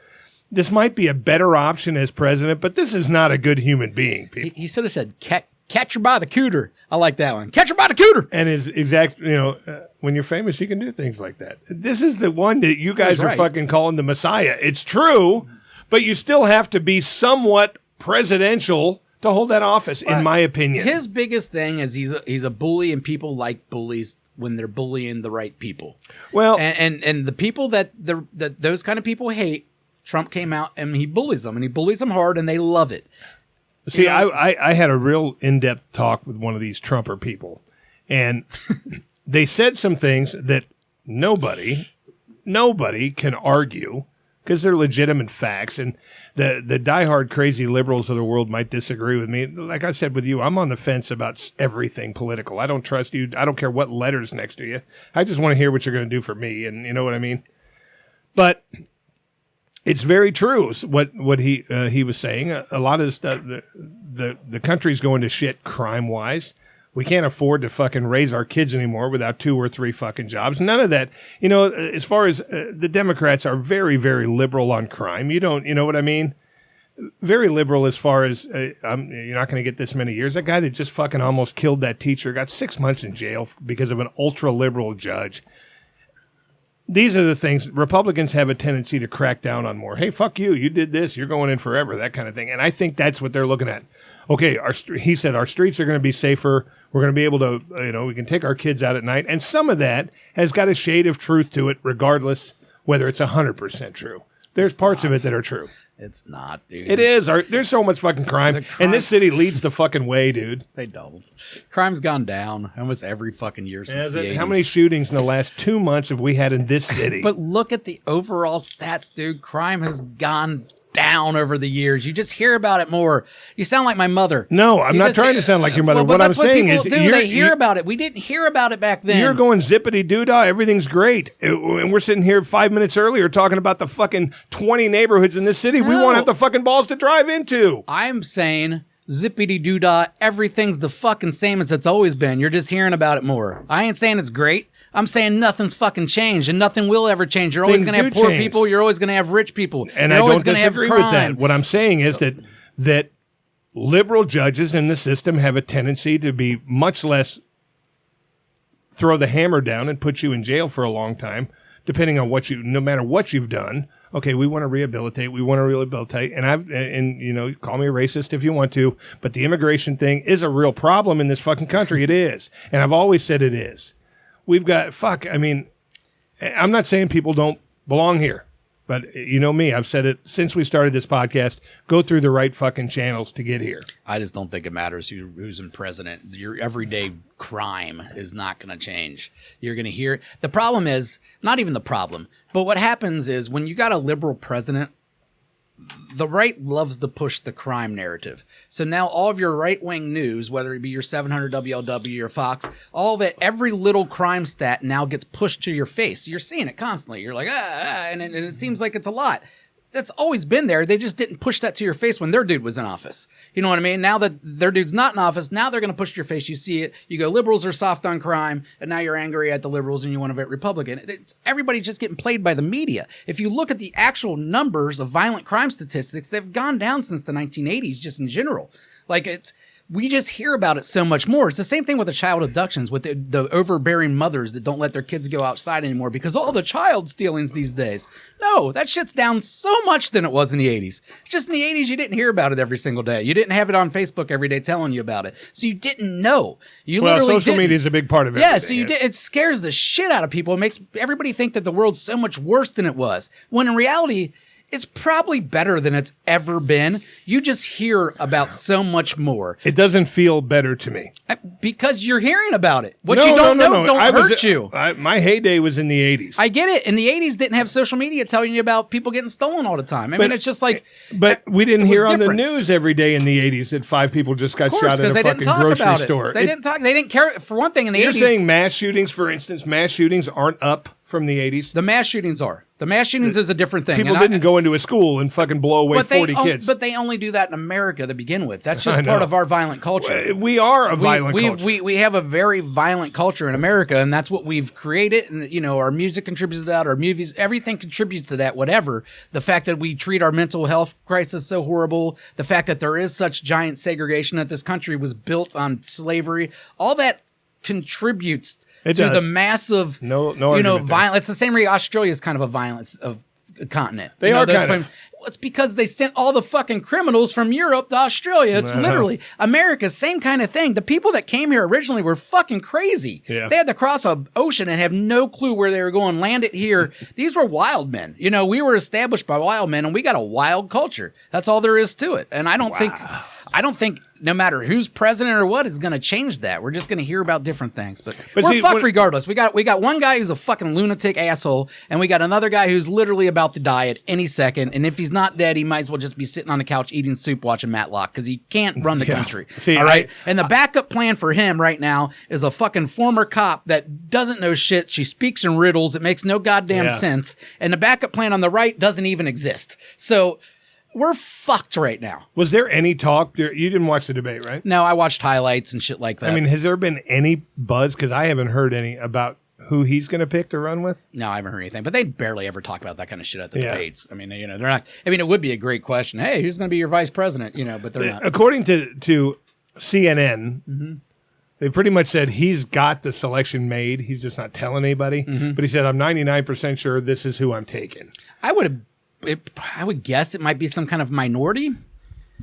This might be a better option as president, but this is not a good human being, people. He should have said, catch her by the cooter. I like that one. Catch her by the cooter. And his exact, when you're famous, you can do things like that. This is the one that you guys are fucking calling the Messiah. It's true, but you still have to be somewhat presidential to hold that office, in my opinion. His biggest thing is he's a bully, and people like bullies when they're bullying the right people. Well, and the people that those kind of people hate, Trump came out and he bullies them, and he bullies them hard, and they love it. See, I had a real in-depth talk with one of these Trumper people, and they said some things that nobody can argue because they're legitimate facts, and the diehard crazy liberals of the world might disagree with me. Like I said with you, I'm on the fence about everything political. I don't trust you. I don't care what letter's next to you. I just want to hear what you're going to do for me, and you know what I mean? But it's very true what he was saying. A lot of the stuff, the country's going to shit crime-wise. We can't afford to fucking raise our kids anymore without 2 or 3 fucking jobs. None of that. As far as the Democrats are very, very liberal on crime. You know what I mean? Very liberal as far as you're not going to get this many years. That guy that just fucking almost killed that teacher got 6 months in jail because of an ultra-liberal judge. These are the things Republicans have a tendency to crack down on more. Hey, fuck you. You did this. You're going in forever. That kind of thing. And I think that's what they're looking at. Okay, he said our streets are going to be safer. We're going to be able to, we can take our kids out at night. And some of that has got a shade of truth to it, regardless whether it's 100% true. There's parts of it that are true. It's not, dude. It is. There's so much fucking crime. And this city leads the fucking way, dude. They don't. Crime's gone down almost every fucking year since the 80s. How many shootings in the last 2 months have we had in this city? But look at the overall stats, dude. Crime has gone down over the years. You just hear about it more. You sound like my mother. No, I'm not trying to sound like your mother. Well, what I'm saying is, they hear about it. We didn't hear about it back then. You're going zippity doo-dah. Everything's great. And we're sitting here 5 minutes earlier talking about the fucking 20 neighborhoods in this city we won't have the fucking balls to drive into. I'm saying zippity doo-dah. Everything's the fucking same as it's always been. You're just hearing about it more. I ain't saying it's great. I'm saying nothing's fucking changed, and nothing will ever change. You're always going to have poor people. You're always going to have rich people. And you're I always don't disagree with that. What I'm saying is that liberal judges in the system have a tendency to be much less throw the hammer down and put you in jail for a long time, depending on no matter what you've done. Okay, we want to rehabilitate. And you know, call me a racist if you want to, but the immigration thing is a real problem in this fucking country. It is. And I've always said it is. We've got, I'm not saying people don't belong here, but you know me, I've said it since we started this podcast, go through the right fucking channels to get here. I just don't think it matters who's in president. Your everyday crime is not going to change. You're going to hear, the problem is, not even the problem, but what happens is when you got a liberal president, the right loves to push the crime narrative. So now all of your right-wing news, whether it be your 700 WLW or Fox, all of it, every little crime stat now gets pushed to your face. You're seeing it constantly. You're like, and it seems like it's a lot. That's always been there. They just didn't push that to your face when their dude was in office. You know what I mean? Now that their dude's not in office, now they're going to push it to your face. You see it. You go, liberals are soft on crime, and now you're angry at the liberals and you want to vote Republican. Everybody's just getting played by the media. If you look at the actual numbers of violent crime statistics, they've gone down since the 1980s just in general. We just hear about it so much more. It's the same thing with the child abductions, with the overbearing mothers that don't let their kids go outside anymore because all the child stealings these days. No, that shit's down so much than it was in the 80s. Just in the 80s, you didn't hear about it every single day. You didn't have it on Facebook every day telling you about it. So you didn't know. Social media is a big part of it. Yeah, so it scares the shit out of people. It makes everybody think that the world's so much worse than it was. When in reality, it's probably better than it's ever been. You just hear about so much more. It doesn't feel better to me. Because you're hearing about it. What you don't know don't hurt you. My heyday was in the 80s. I get it. In the 80s, didn't have social media telling you about people getting stolen all the time. I mean, it's just like... But we didn't hear on the news every day in the 80s that 5 people just got shot in a fucking grocery store. They didn't talk. They didn't care. For one thing, in the 80s... You're saying mass shootings, for instance, mass shootings aren't up from the 80s? The mass shootings are. The mass shootings is a different thing. People didn't go into a school and fucking blow away 40 kids. But they only do that in America to begin with. That's just part of our violent culture. We are a violent culture. We have a very violent culture in America, and that's what we've created. And, you know, our music contributes to that, our movies, everything contributes to that, whatever. The fact that we treat our mental health crisis so horrible, the fact that there is such giant segregation, that this country was built on slavery, all that contributes to the massive, violence. It's the same way Australia is kind of a violence of a continent. They are kind of. It's because they sent all the fucking criminals from Europe to Australia. It's literally America, same kind of thing. The people that came here originally were fucking crazy. Yeah. They had to cross an ocean and have no clue where they were going, land it here. These were wild men. You know, we were established by wild men, and we got a wild culture. That's all there is to it. And I don't think no matter who's president or what is going to change that. We're just going to hear about different things. But we're fucked regardless. We got one guy who's a fucking lunatic asshole, and we got another guy who's literally about to die at any second. And if he's not dead, he might as well just be sitting on the couch eating soup watching Matlock, because he can't run the country. All right? And the backup plan for him right now is a fucking former cop that doesn't know shit. She speaks in riddles. It makes no goddamn sense. And the backup plan on the right doesn't even exist. So... we're fucked right now. Was there any talk? You didn't watch the debate, right? No, I watched highlights and shit like that. I mean, has there been any buzz? Because I haven't heard any about who he's going to pick to run with. No, I haven't heard anything. But they barely ever talk about that kind of shit at the debates. I mean, they're not. I mean, it would be a great question. Hey, who's going to be your vice president? But they're not. According to CNN, they pretty much said he's got the selection made. He's just not telling anybody. But he said, I'm 99% sure this is who I'm taking. I would guess it might be some kind of minority.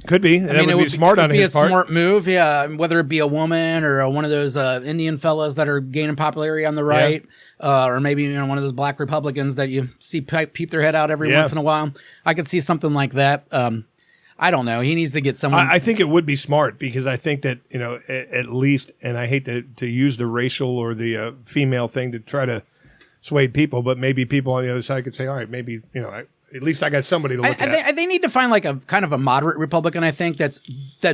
Could be. That would be smart on his part. It would be a smart move, yeah. Whether it be a woman or one of those Indian fellas that are gaining popularity on the right, or maybe one of those black Republicans that you see peep their head out every once in a while. I could see something like that. I don't know. He needs to get someone. I think it would be smart, because I think that at least, and I hate to use the racial or the female thing to try to sway people, but maybe people on the other side could say, all right, maybe at least I got somebody to look at. They need to find like a kind of a moderate Republican, I think, that's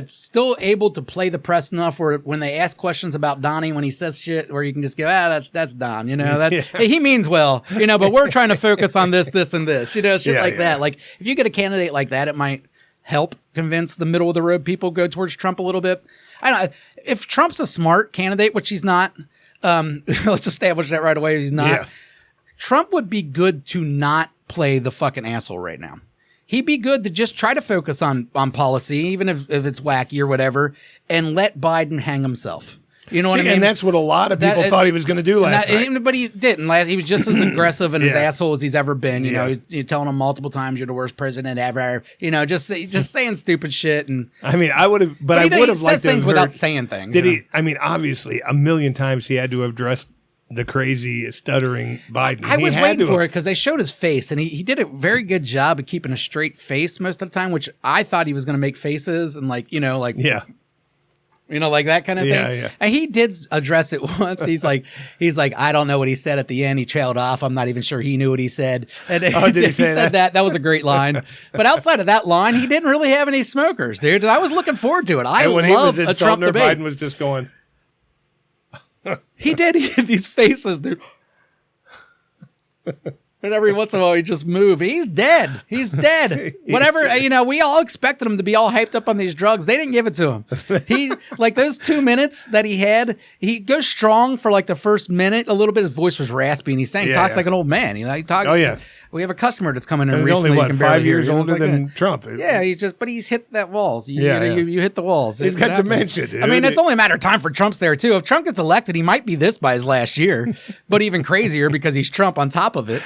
still able to play the press enough where when they ask questions about Donnie, when he says shit, where you can just go, that's Don, hey, he means well, but we're trying to focus on this, and this, shit like that. Like if you get a candidate like that, it might help convince the middle of the road people go towards Trump a little bit. I don't know if Trump's a smart candidate, which he's not. Let's establish that right away. He's not. Yeah. Trump would be good to not play the fucking asshole right now. He'd be good to just try to focus on policy, even if it's wacky or whatever, and let Biden hang himself. You know what I mean? And that's what a lot of people thought he was going to do last night. But he didn't. He was just as aggressive and as asshole as he's ever been. You're telling him multiple times you're the worst president ever. Just saying stupid shit. And I mean, I would have, but I would have liked to things without saying things. Did he? I mean, obviously, a million times he had to have addressed the crazy stuttering Biden. I was waiting for it because they showed his face, and he did a very good job of keeping a straight face most of the time, which I thought he was going to make faces and like that kind of thing. Yeah. And he did address it once. He's like, I don't know what he said at the end. He trailed off. I'm not even sure he knew what he said. And he said that. That was a great line. But outside of that line, he didn't really have any smokers, dude. And I was looking forward to it. I love a Trump debate. Biden was just going. He did. He had these faces, dude. And every once in a while, he just move. He's dead. He's dead. Whatever. We all expected him to be all hyped up on these drugs. They didn't give it to him. He those 2 minutes that he had. He goes strong for like the first minute. A little bit. His voice was raspy, and he talks like an old man. He talks. Oh yeah. We have a customer that's coming in recently. Only what, 5 years older than Trump. Yeah, but he's hit that walls. You hit the walls. He's got dementia, dude. I mean, it's only a matter of time for Trump's there too. If Trump gets elected, he might be this by his last year, but even crazier because he's Trump on top of it.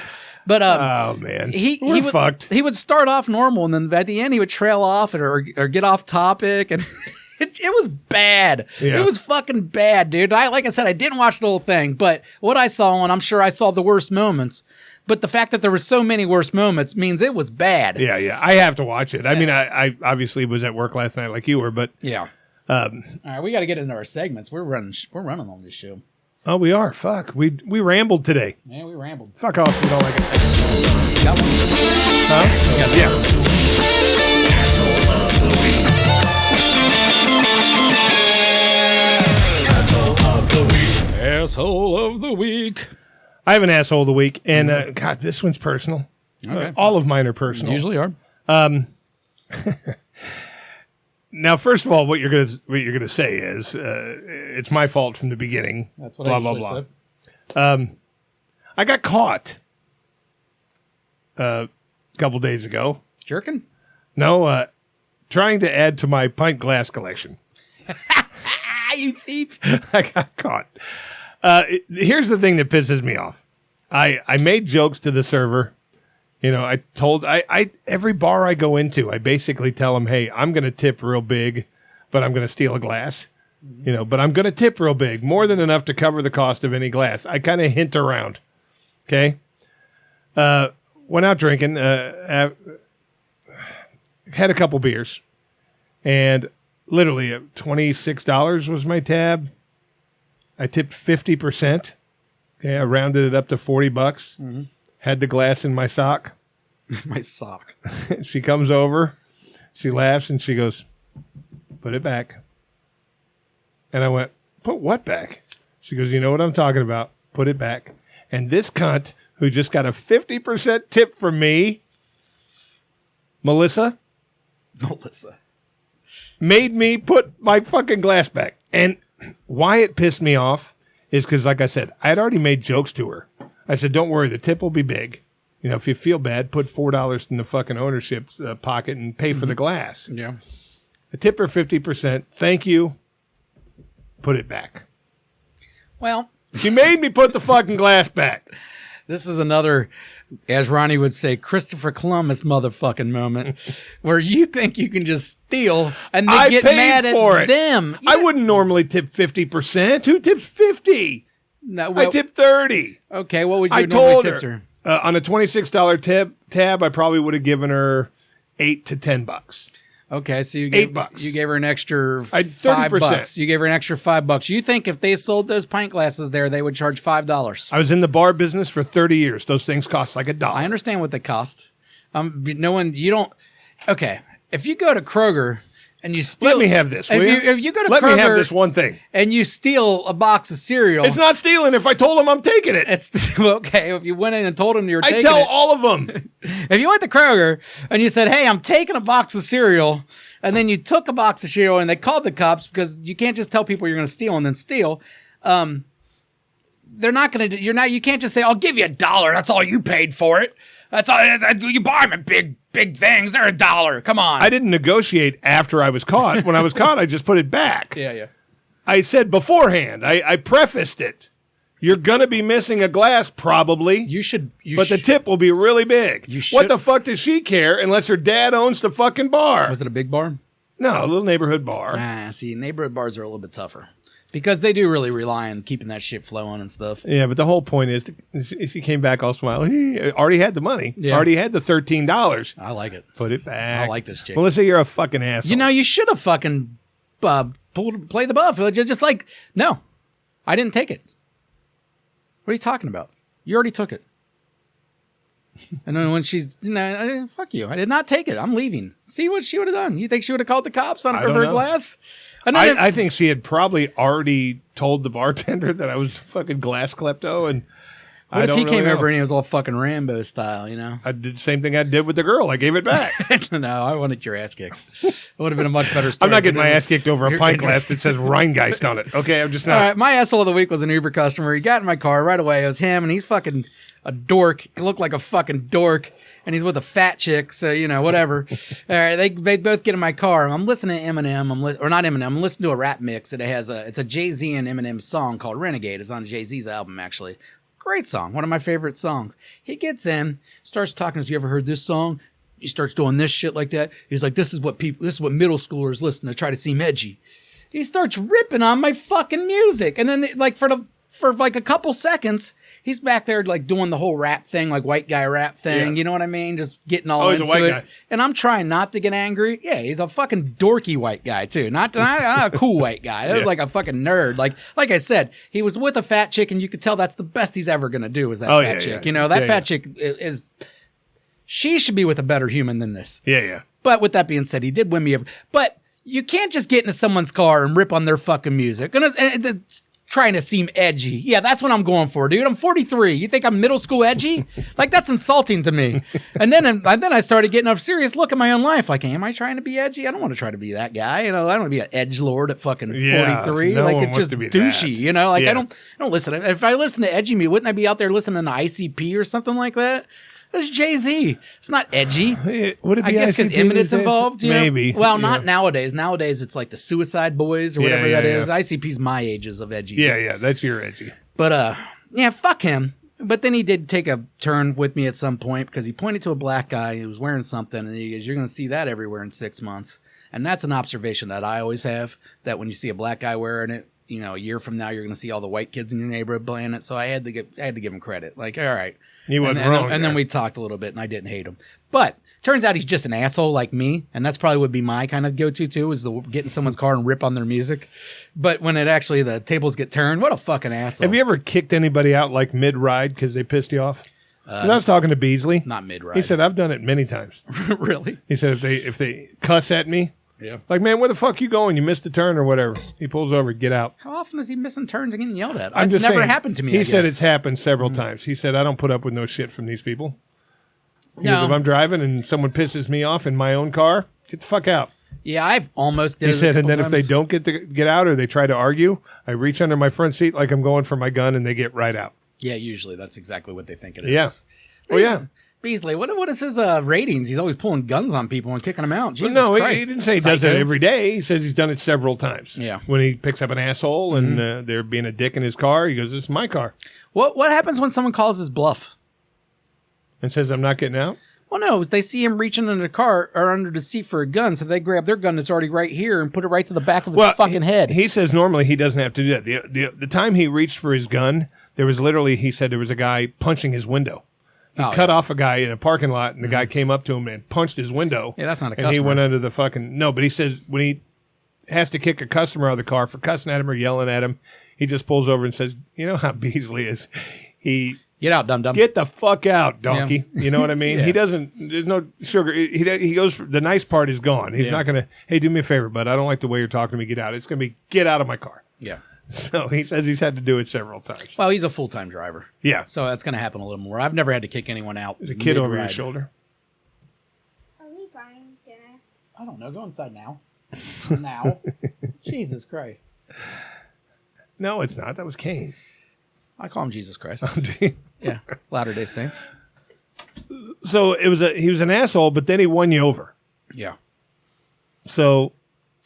But oh man, we're fucked. He would start off normal, and then at the end he would trail off or get off topic, and it was bad. Yeah. It was fucking bad, dude. Like I said, I didn't watch the whole thing, but what I saw, and I'm sure I saw the worst moments. But the fact that there were so many worse moments means it was bad. Yeah. I have to watch it. I mean, I obviously was at work last night like you were, but yeah. All right, we got to get into our segments. We're running on this show. Oh, we are. Fuck. We rambled today. Yeah, we rambled. Fuck off. We don't like it. Got one? Huh? Yeah. Asshole of the week. I have an asshole of the week, and God, this one's personal. Okay. All of mine are personal. Usually are. Now, first of all, what you're gonna say is it's my fault from the beginning. That's what I usually said. I got caught a couple days ago. Jerking? No, trying to add to my pint glass collection. You thief! I got caught. Here's the thing that pisses me off. I made jokes to the server. I told every bar I go into, I basically tell them, hey, I'm going to tip real big, but I'm going to steal a glass. But I'm going to tip real big, more than enough to cover the cost of any glass. I kind of hint around. Okay. Went out drinking, had a couple beers, and literally $26 was my tab. I tipped 50%. Okay, I rounded it up to $40. Mm-hmm. Had the glass in my sock. My sock. She comes over. She laughs and she goes, "Put it back." And I went, "Put what back?" She goes, "You know what I'm talking about. Put it back." And this cunt who just got a 50% tip from me, Melissa, made me put my fucking glass back. And why it pissed me off is because, like I said, I had already made jokes to her. I said, don't worry, the tip will be big. If you feel bad, put $4 in the fucking ownership pocket and pay for the glass. Yeah. I tip her 50%. Thank you. Put it back. Well. She made me put the fucking glass back. This is another, as Ronnie would say, Christopher Columbus motherfucking moment where you think you can just steal and then get mad at them. I wouldn't normally tip 50%. Who tips 50? No, well, I tipped 30. Okay, what would you normally tip her? On a $26 tab, I probably would have given her $8 to $10. Okay, so you gave $8. You gave her an extra $5. You gave her an extra $5. You think if they sold those pint glasses there, they would charge $5? I was in the bar business for 30 years. Those things cost like $1. I understand what they cost. No one. You don't. Okay, if you go to Kroger and you steal, let me have this. If you go to let Kroger, me have this one thing, and you steal a box of cereal, it's not stealing. If I told them I'm taking it, it's okay. If you went in and told them you were taking it, I tell all of them. If you went to Kroger and you said, "Hey, I'm taking a box of cereal," and then you took a box of cereal and they called the cops because you can't just tell people you're going to steal and then steal. They're not going to. You're not. You can't just say, "I'll give you $1. That's all you paid for it. That's all you buy them big things. They're $1. Come on." I didn't negotiate after I was caught. When I was caught, I just put it back. Yeah. I said beforehand. I prefaced it. You're gonna be missing a glass probably. But the tip will be really big. What the fuck does she care unless her dad owns the fucking bar? Was it a big bar? No, a little neighborhood bar. See, neighborhood bars are a little bit tougher. Because they do really rely on keeping that shit flowing and stuff. Yeah, but the whole point is, if he came back all smiling, he already had the money. Yeah. Already had the $13. I like it. Put it back. I like this chick. Well, let's say you're a fucking asshole. You know, you should have fucking play the buff. Just like, no, I didn't take it. What are you talking about? You already took it. And then when she's, fuck you. I did not take it. I'm leaving. See what she would have done. You think she would have called the cops on her glass? I think she had probably already told the bartender that I was fucking glass klepto. And what if he came over and he was all fucking Rambo style, I did the same thing I did with the girl. I gave it back. No, I wanted your ass kicked. It would have been a much better story. I'm not getting my ass kicked over a pint glass that says Rheingeist on it. Okay, I'm just not. All right, my asshole of the week was an Uber customer. He got in my car right away. It was him, and he's fucking a dork. He looked like a fucking dork. And he's with a fat chick, so, whatever. All right, they both get in my car. I'm listening to Eminem, or not Eminem. I'm listening to a rap mix. It's a Jay-Z and Eminem song called Renegade. It's on Jay-Z's album, actually. Great song, one of my favorite songs. He gets in, starts talking to us. You ever heard this song? He starts doing this shit like that. He's like, this is what middle schoolers listen to try to seem edgy. He starts ripping on my fucking music. And then, for a couple seconds, he's back there like doing the whole rap thing, like white guy rap thing. Yeah. You know what I mean? Just getting all into it. Guy. And I'm trying not to get angry. Yeah, he's a fucking dorky white guy too. Not a cool white guy. That was like a fucking nerd. Like I said, he was with a fat chick, and you could tell that's the best he's ever gonna do is that fat chick. Yeah. That fat chick is. She should be with a better human than this. Yeah. But with that being said, he did win me over. But you can't just get into someone's car and rip on their fucking music. And trying to seem edgy. Yeah, that's what I'm going for, dude. I'm 43. You think I'm middle school edgy? Like, that's insulting to me. And then I started getting a serious look at my own life. Like, am I trying to be edgy? I don't want to try to be that guy. I don't want to be an edgelord at fucking 43. No, like, it's just douchey, Like, I don't listen. If I listen to edgy music, wouldn't I be out there listening to ICP or something like that? That's Jay-Z. It's not edgy. Would it be? I guess because Eminem's involved. Maybe. Well, not nowadays. Nowadays, it's like the Suicide Boys or whatever that is. ICP's my ages of edgy. Yeah, that's your edgy. But fuck him. But then he did take a turn with me at some point because he pointed to a black guy who was wearing something, and he goes, "You're going to see that everywhere in 6 months." And that's an observation that I always have, that when you see a black guy wearing it, a year from now, you're going to see all the white kids in your neighborhood playing it. So I had to give him credit. Like, all right. He wasn't wrong. And then we talked a little bit, and I didn't hate him. But turns out he's just an asshole like me, and that's probably would be my kind of go-to too, is get in someone's car and rip on their music. But when the tables get turned, what a fucking asshole. Have you ever kicked anybody out like mid-ride because they pissed you off? I was talking to Beasley. Not mid-ride. He said, I've done it many times. Really? He said, if they cuss at me, yeah. Like, man, where the fuck you going? You missed a turn or whatever. He pulls over, get out. How often is he missing turns and getting yelled at? It's never happened to me. He said it's happened several times. He said, I don't put up with no shit from these people. He goes, if I'm driving and someone pisses me off in my own car, get the fuck out. Yeah, I've almost did it. He said, and then if they don't get out or they try to argue, I reach under my front seat like I'm going for my gun, and they get right out. Yeah, usually that's exactly what they think it is. Yeah. Well, yeah. Beasley, what is his ratings? He's always pulling guns on people and kicking them out. Jesus Christ. He didn't say he does it every day. He says he's done it several times. Yeah. When he picks up an asshole and they're being a dick in his car, he goes, "This is my car." What happens when someone calls his bluff? And says, "I'm not getting out"? Well, no, they see him reaching under the car or under the seat for a gun, so they grab their gun that's already right here and put it right to the back of his fucking head. He says normally he doesn't have to do that. The time he reached for his gun, he said there was a guy punching his window. He cut off a guy in a parking lot, and the guy came up to him and punched his window. Yeah, that's not a customer. And he went under the fucking... No, but he says when he has to kick a customer out of the car for cussing at him or yelling at him, he just pulls over and says, you know how Beasley is? He Get out, dum dum. Get the fuck out, donkey. Yeah. You know what I mean? Yeah. He doesn't. There's no sugar. He goes. The nice part is gone. He's not gonna. Hey, do me a favor, bud. I don't like the way you're talking to me. Get out. It's gonna be get out of my car. Yeah. So he says he's had to do it several times. Well, he's a full-time driver. Yeah. So that's going to happen a little more. I've never had to kick anyone out. There's a kid over your shoulder. Are we buying dinner? I don't know. Go inside now. Now. Jesus Christ. No, it's not. That was Cain. I call him Jesus Christ. Yeah. Latter-day Saints. So he was an asshole, but then he won you over. Yeah. So.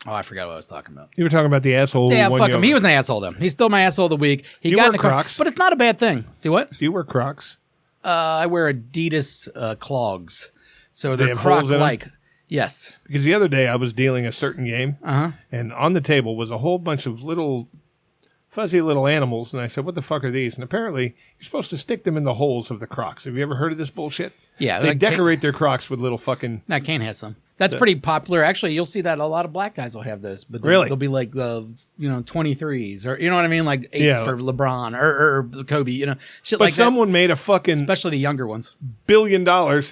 Oh, I forgot what I was talking about. You were talking about the asshole. Yeah, who won fuck you him. over. He was an asshole, though. He's still my asshole of the week. He You got wear in the car, Crocs? but it's not a bad thing. Do what? Do you wear Crocs? I wear Adidas clogs. So They they're have holes in 'em? Croc-like. Yes. Because the other day I was dealing a certain game, and on the table was a whole bunch of little fuzzy little animals, and I said, "What the fuck are these?" And apparently, you're supposed to stick them in the holes of the Crocs. Have you ever heard of this bullshit? Yeah. They like decorate their Crocs with little fucking. No, Kane has some. That's pretty popular. Actually, you'll see that a lot of black guys will have those. But Really? they'll be like the 23s or you know what I mean, like 8 Yeah. for LeBron or Kobe. You know, shit But like someone made a fucking that. Especially the younger ones. $1 billion.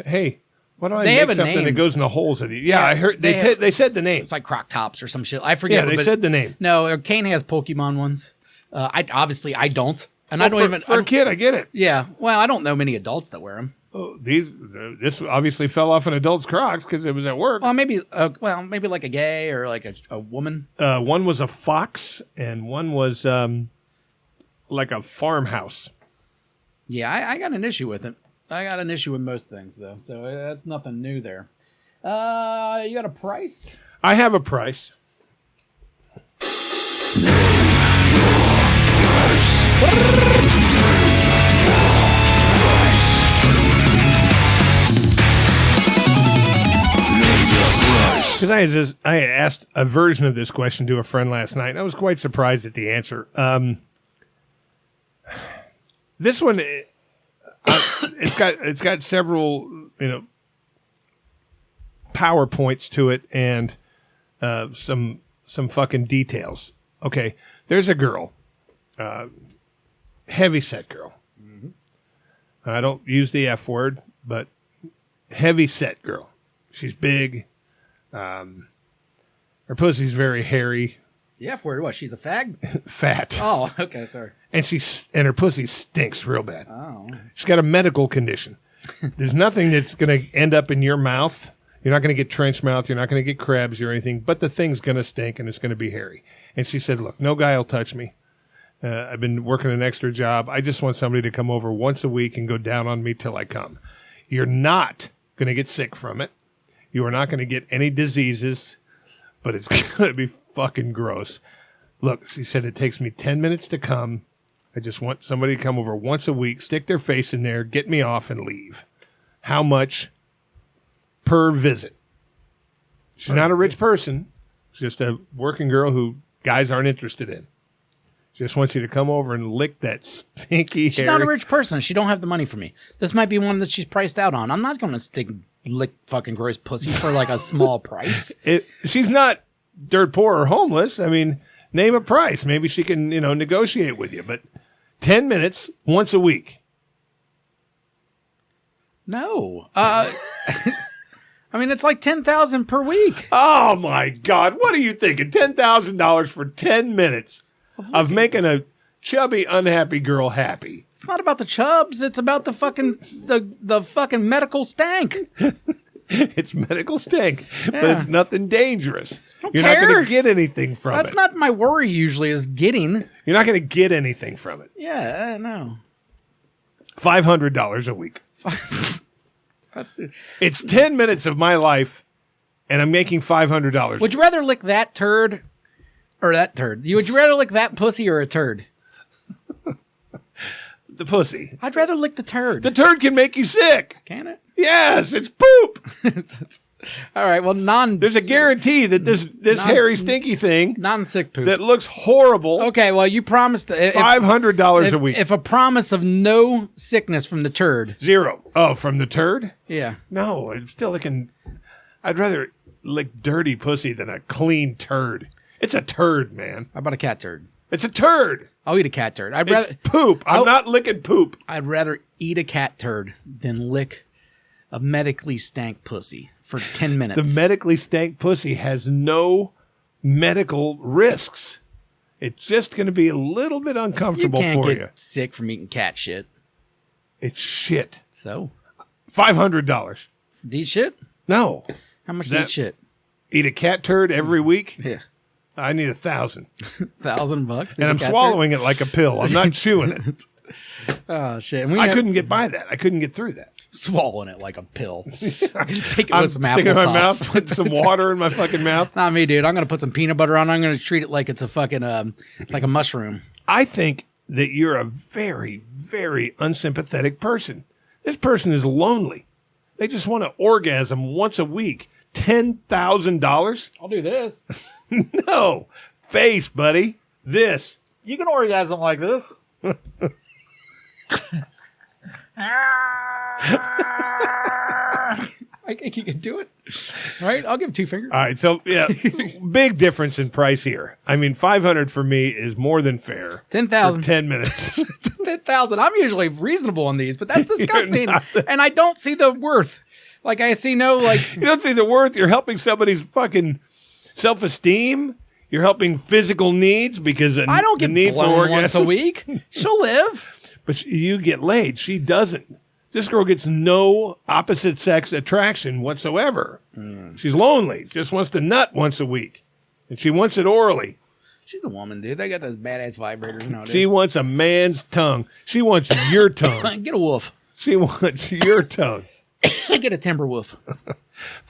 Hey, why don't I They make have a something name. that goes in the holes of these? Yeah, I heard they said the name. It's like Croc Tops or some shit. I forget. Yeah, they but said the name. No, Kane has Pokemon ones. I don't, and Well, I don't even for a kid. I get it. Yeah, well, I don't know many adults that wear them. Oh, this obviously fell off an adult's Crocs because it was at work. Well, maybe like a gay or like a woman. One was a fox, and one was like a farmhouse. Yeah, I got an issue with it. I got an issue with most things though, so that's nothing new there. You got a price? I have a price. Because I asked a version of this question to a friend last night, and I was quite surprised at the answer. This one, it's got several PowerPoints to it and some fucking details. Okay, there's a girl, heavy set girl. I don't use the F word, but heavy set girl. She's big. Her pussy's very hairy. The F word. What? She's a fag? Fat. Oh, okay, sorry. And her pussy stinks real bad. Oh. She's got a medical condition. There's nothing that's going to end up in your mouth. You're not going to get trench mouth. You're not going to get crabs or anything, but the thing's going to stink and it's going to be hairy. And she said, look, no guy will touch me. I've been working an extra job. I just want somebody to come over once a week and go down on me till I come. You're not going to get sick from it. You are not going to get any diseases, but it's going to be fucking gross. Look, she said, it takes me 10 minutes to come. I just want somebody to come over once a week, stick their face in there, get me off, and leave. How much per visit? She's not a rich person. She's just a working girl who guys aren't interested in. She just wants you to come over and lick that stinky She's not a rich person. She don't have the money for me. This might be one that she's priced out on. I'm not going to lick fucking gross pussy for like a small price. She's not dirt poor or homeless. I mean, name a price. Maybe she can, negotiate with you. But 10 minutes once a week. No. I mean, it's like $10,000 per week. Oh, my God. What are you thinking? $10,000 for 10 minutes of making a chubby, unhappy girl happy. It's not about the chubs. It's about the fucking the fucking medical stank. It's medical stink, but Yeah. it's nothing dangerous. You're care. not going to get anything from That's it. not my worry usually is getting. You're not going to get anything from it. Yeah, no. $500 a week. It's 10 minutes of my life, and I'm making $500. Would you rather lick that turd or that turd? Would you rather lick that pussy or a turd? The pussy. I'd rather lick the turd. The turd can make you sick. Can it? Yes, it's poop. All right. Well, There's a guarantee that this hairy, stinky thing non-sick poop that looks horrible. Okay. Well, you promised $500 a week. If a promise of no sickness from the turd. Zero. Oh, from the turd? Yeah. No, I'm still licking. I'd rather lick dirty pussy than a clean turd. It's a turd, man. How about a cat turd? It's a turd. I'll eat a cat turd. It's poop. I'm not licking poop. I'd rather eat a cat turd than lick a medically stank pussy for 10 minutes. The medically stank pussy has no medical risks. It's just going to be a little bit uncomfortable for you. You can't get sick from eating cat shit. It's shit. So? $500. Do you eat shit? No. How much do you eat shit? Eat a cat turd every week? Yeah. I need $1,000. $1,000? And I'm swallowing it like a pill. I'm not chewing it. Oh, shit. And I couldn't get by that. I couldn't get through that. Swallowing it like a pill. I'm going to take it I'm with some sticking it in my applesauce. mouth, put some water in my fucking mouth. Not me, dude. I'm going to put some peanut butter on it. I'm going to treat it like it's a fucking, like a mushroom. I think that you're a very, very unsympathetic person. This person is lonely. They just want to orgasm once a week. $10,000? I'll do this. No. Face, buddy. This. You can orgasm like this. I think you can do it. Right? I'll give 2 fingers. All right. So, yeah, big difference in price here. I mean, $500 for me is more than fair. 10,000. 10 minutes. 10,000. I'm usually reasonable on these, but that's disgusting. And I don't see the worth. Like, I see no, like... You don't see the worth. You're helping somebody's fucking self-esteem. You're helping physical needs because I don't get blown once a week. She'll live. But you get laid. She doesn't. This girl gets no opposite sex attraction whatsoever. She's lonely. Just wants to nut once a week. And she wants it orally. She's a woman, dude. They got those badass vibrators nowadays. She wants a man's tongue. She wants your tongue. Get a wolf. She wants your tongue. Get a timber wolf.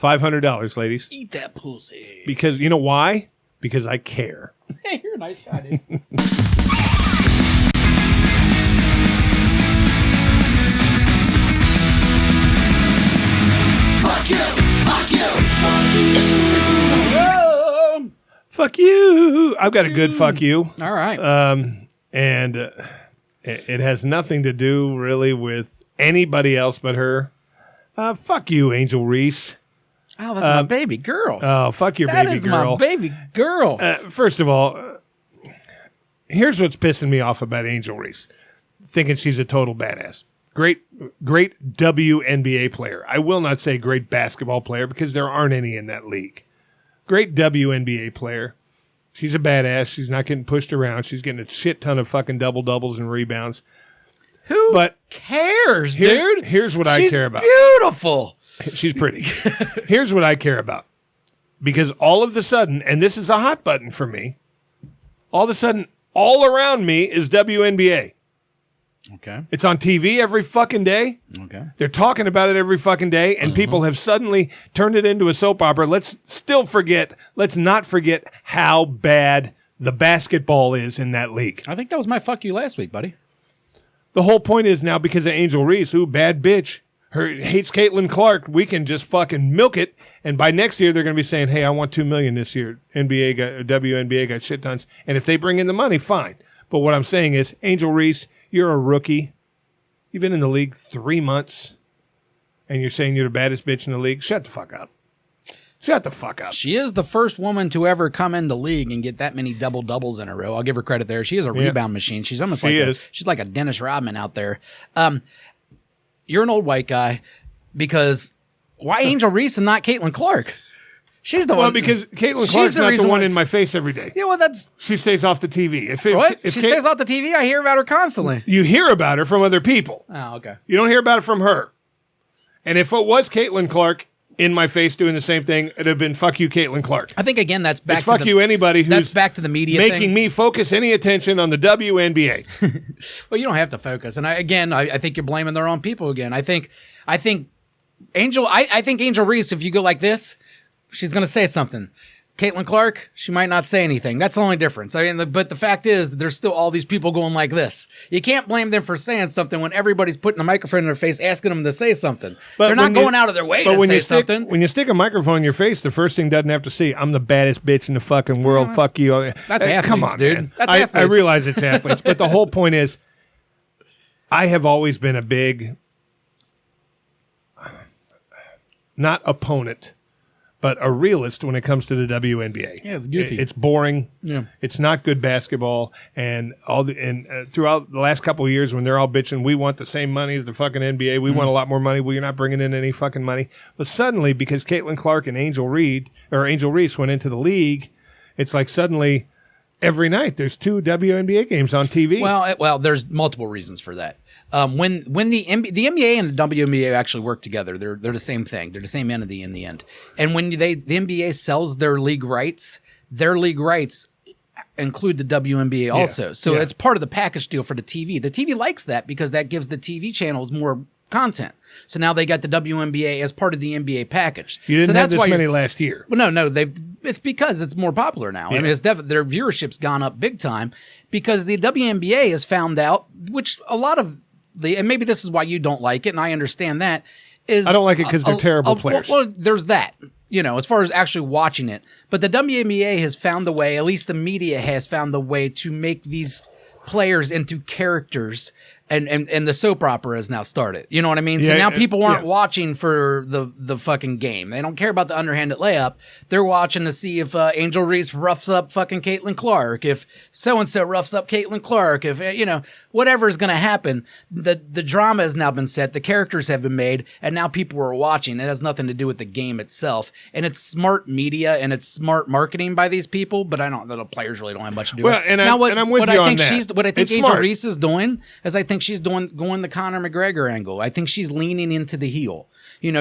$500, ladies. Eat that pussy. Because, you know why? Because I care. Hey, you're a nice guy, dude. Fuck you! Fuck you! Fuck you! Fuck you! I've got a good fuck you. All right. And it has nothing to do really with anybody else but her. Fuck you, Angel Reese. Oh, that's my baby girl. Oh, fuck your baby girl. That is my baby girl. First of all, here's what's pissing me off about Angel Reese. Thinking she's a total badass. Great WNBA player. I will not say great basketball player because there aren't any in that league. Great WNBA player. She's a badass. She's not getting pushed around. She's getting a shit ton of fucking double-doubles and rebounds. Who cares, dude? Here's what I care about. Beautiful. She's pretty. Here's what I care about. Because all of a sudden, and this is a hot button for me, all of a sudden, all around me is WNBA. Okay. It's on TV every fucking day. Okay. They're talking about it every fucking day, and people have suddenly turned it into a soap opera. Let's not forget how bad the basketball is in that league. I think that was my fuck you last week, buddy. The whole point is now because of Angel Reese, who bad bitch, hates Caitlin Clark, we can just fucking milk it, and by next year they're going to be saying, hey, I want $2 million this year. WNBA got shit tons, and if they bring in the money, fine. But what I'm saying is, Angel Reese, you're a rookie. You've been in the league 3 months, and you're saying you're the baddest bitch in the league? Shut the fuck up. Shut the fuck up. She is the first woman to ever come in the league and get that many double-doubles in a row. I'll give her credit there. She is a rebound machine. She's almost she's like a Dennis Rodman out there. You're an old white guy because why Angel Reese and not Caitlin Clark? She's the one. Well, because Caitlin Clark's not the one in my face every day. Yeah, well, she stays off the TV. If she stays off the TV, I hear about her constantly. You hear about her from other people. Oh, okay. You don't hear about it from her. And if it was Caitlin Clark in my face doing the same thing, it'd have been fuck you, Caitlin Clark. I think, again, that's back it's to fuck you anybody who's that's back to the media making me focus any attention on the WNBA. Well, you don't have to focus. And I think you're blaming the wrong people again. I think Angel Reese, if you go like this, she's going to say something. Caitlin Clark, she might not say anything. That's the only difference. I mean, but the fact is, there's still all these people going like this. You can't blame them for saying something when everybody's putting a microphone in their face, asking them to say something. But they're not going out of their way to say something. When you stick a microphone in your face, the first thing doesn't have to see, I'm the baddest bitch in the fucking world. Fuck you. That's athletes, come on, dude. Man. That's athletes. I realize it's athletes, but the whole point is, I have always been a big, not opponent, but a realist when it comes to the WNBA. Yeah, it's goofy. It's boring. Yeah. It's not good basketball. And throughout the last couple of years when they're all bitching, we want the same money as the fucking NBA. We want a lot more money. Well, you're not bringing in any fucking money. But suddenly, because Caitlin Clark and Angel Reese went into the league, it's like suddenly every night there's 2 WNBA games on TV. Well, there's multiple reasons for that. When the NBA and the WNBA actually work together, they're the same thing. They're the same entity in the end. And when the NBA sells their league rights include the WNBA also. So it's part of the package deal for the TV. The TV likes that because that gives the TV channels more content. So now they got the WNBA as part of the NBA package. You didn't so have this many last year. Well, no, it's because it's more popular now. Yeah. I mean, their viewership's gone up big time because the WNBA has found out, which a lot of and maybe this is why you don't like it, and I understand that, is I don't like it because they're terrible players. Well, there's that, as far as actually watching it. But the WNBA has found the way, at least the media has found the way to make these players into characters, and the soap opera has now started. You know what I mean? So now people aren't watching for the fucking game. They don't care about the underhanded layup. They're watching to see if Angel Reese roughs up fucking Caitlin Clark, if so-and-so roughs up Caitlin Clark, if, whatever is going to happen. The drama has now been set. The characters have been made, and now people are watching. It has nothing to do with the game itself. And it's smart media, and it's smart marketing by these people, but the players really don't have much to do with it. And I'm with you on that. What I think It's Angel smart. Reese is doing is I think she's going the Conor McGregor angle. I think she's leaning into the heel.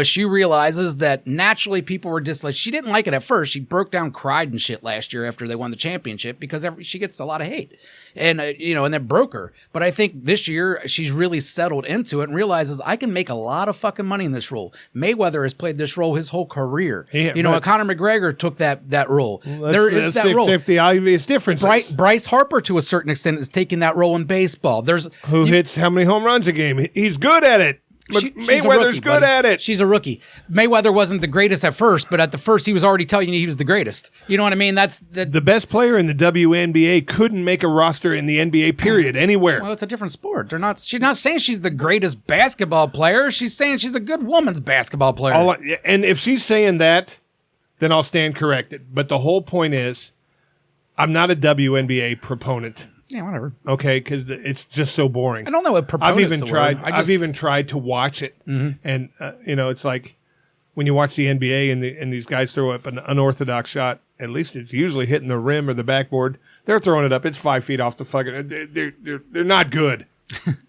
She realizes that naturally people were just like, she didn't like it at first. She broke down, cried and shit last year after they won the championship because she gets a lot of hate. And, and that broke her. But I think this year she's really settled into it and realizes I can make a lot of fucking money in this role. Mayweather has played this role his whole career. Conor McGregor took that role. There is that role. The obvious difference. Bryce Harper, to a certain extent, is taking that role in baseball. Who hits how many home runs a game? He's good at it. Mayweather's good at it. She's a rookie. Mayweather wasn't the greatest at first, but at the first he was already telling you he was the greatest. You know what I mean? That's the best player in the WNBA couldn't make a roster in the NBA period anywhere. Well, it's a different sport. She's not saying she's the greatest basketball player. She's saying she's a good woman's basketball player. And if she's saying that, then I'll stand corrected. But the whole point is, I'm not a WNBA proponent. Yeah, whatever. Okay, because it's just so boring. I don't know what proponent's I've even tried to watch it, and it's like when you watch the NBA and these guys throw up an unorthodox shot. At least it's usually hitting the rim or the backboard. They're throwing it up. It's 5 feet off the fucking. They're not good.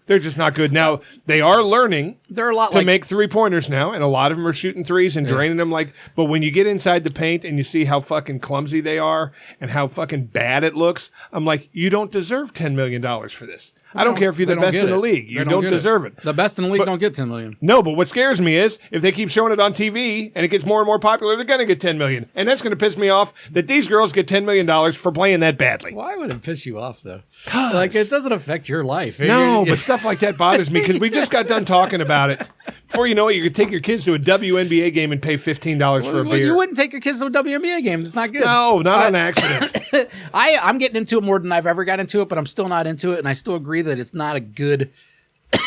They're just not good. Now, they are learning to make three-pointers now, and a lot of them are shooting threes and draining them. But when you get inside the paint and you see how fucking clumsy they are and how fucking bad it looks, I'm like, you don't deserve $10 million for this. I don't care if you're the best in the league. You don't deserve it. The best in the league don't get $10 million. No, but what scares me is if they keep showing it on TV and it gets more and more popular, they're going to get $10 million. And that's going to piss me off that these girls get $10 million for playing that badly. Why would it piss you off, though? It doesn't affect your life. No, but stuff like that bothers me because we just got done talking about it. Before you know it, you could take your kids to a WNBA game and pay $15 for a beer. You wouldn't take your kids to a WNBA game. It's not good. No, not on accident. I'm getting into it more than I've ever got into it, but I'm still not into it, and I still agree that it's not a good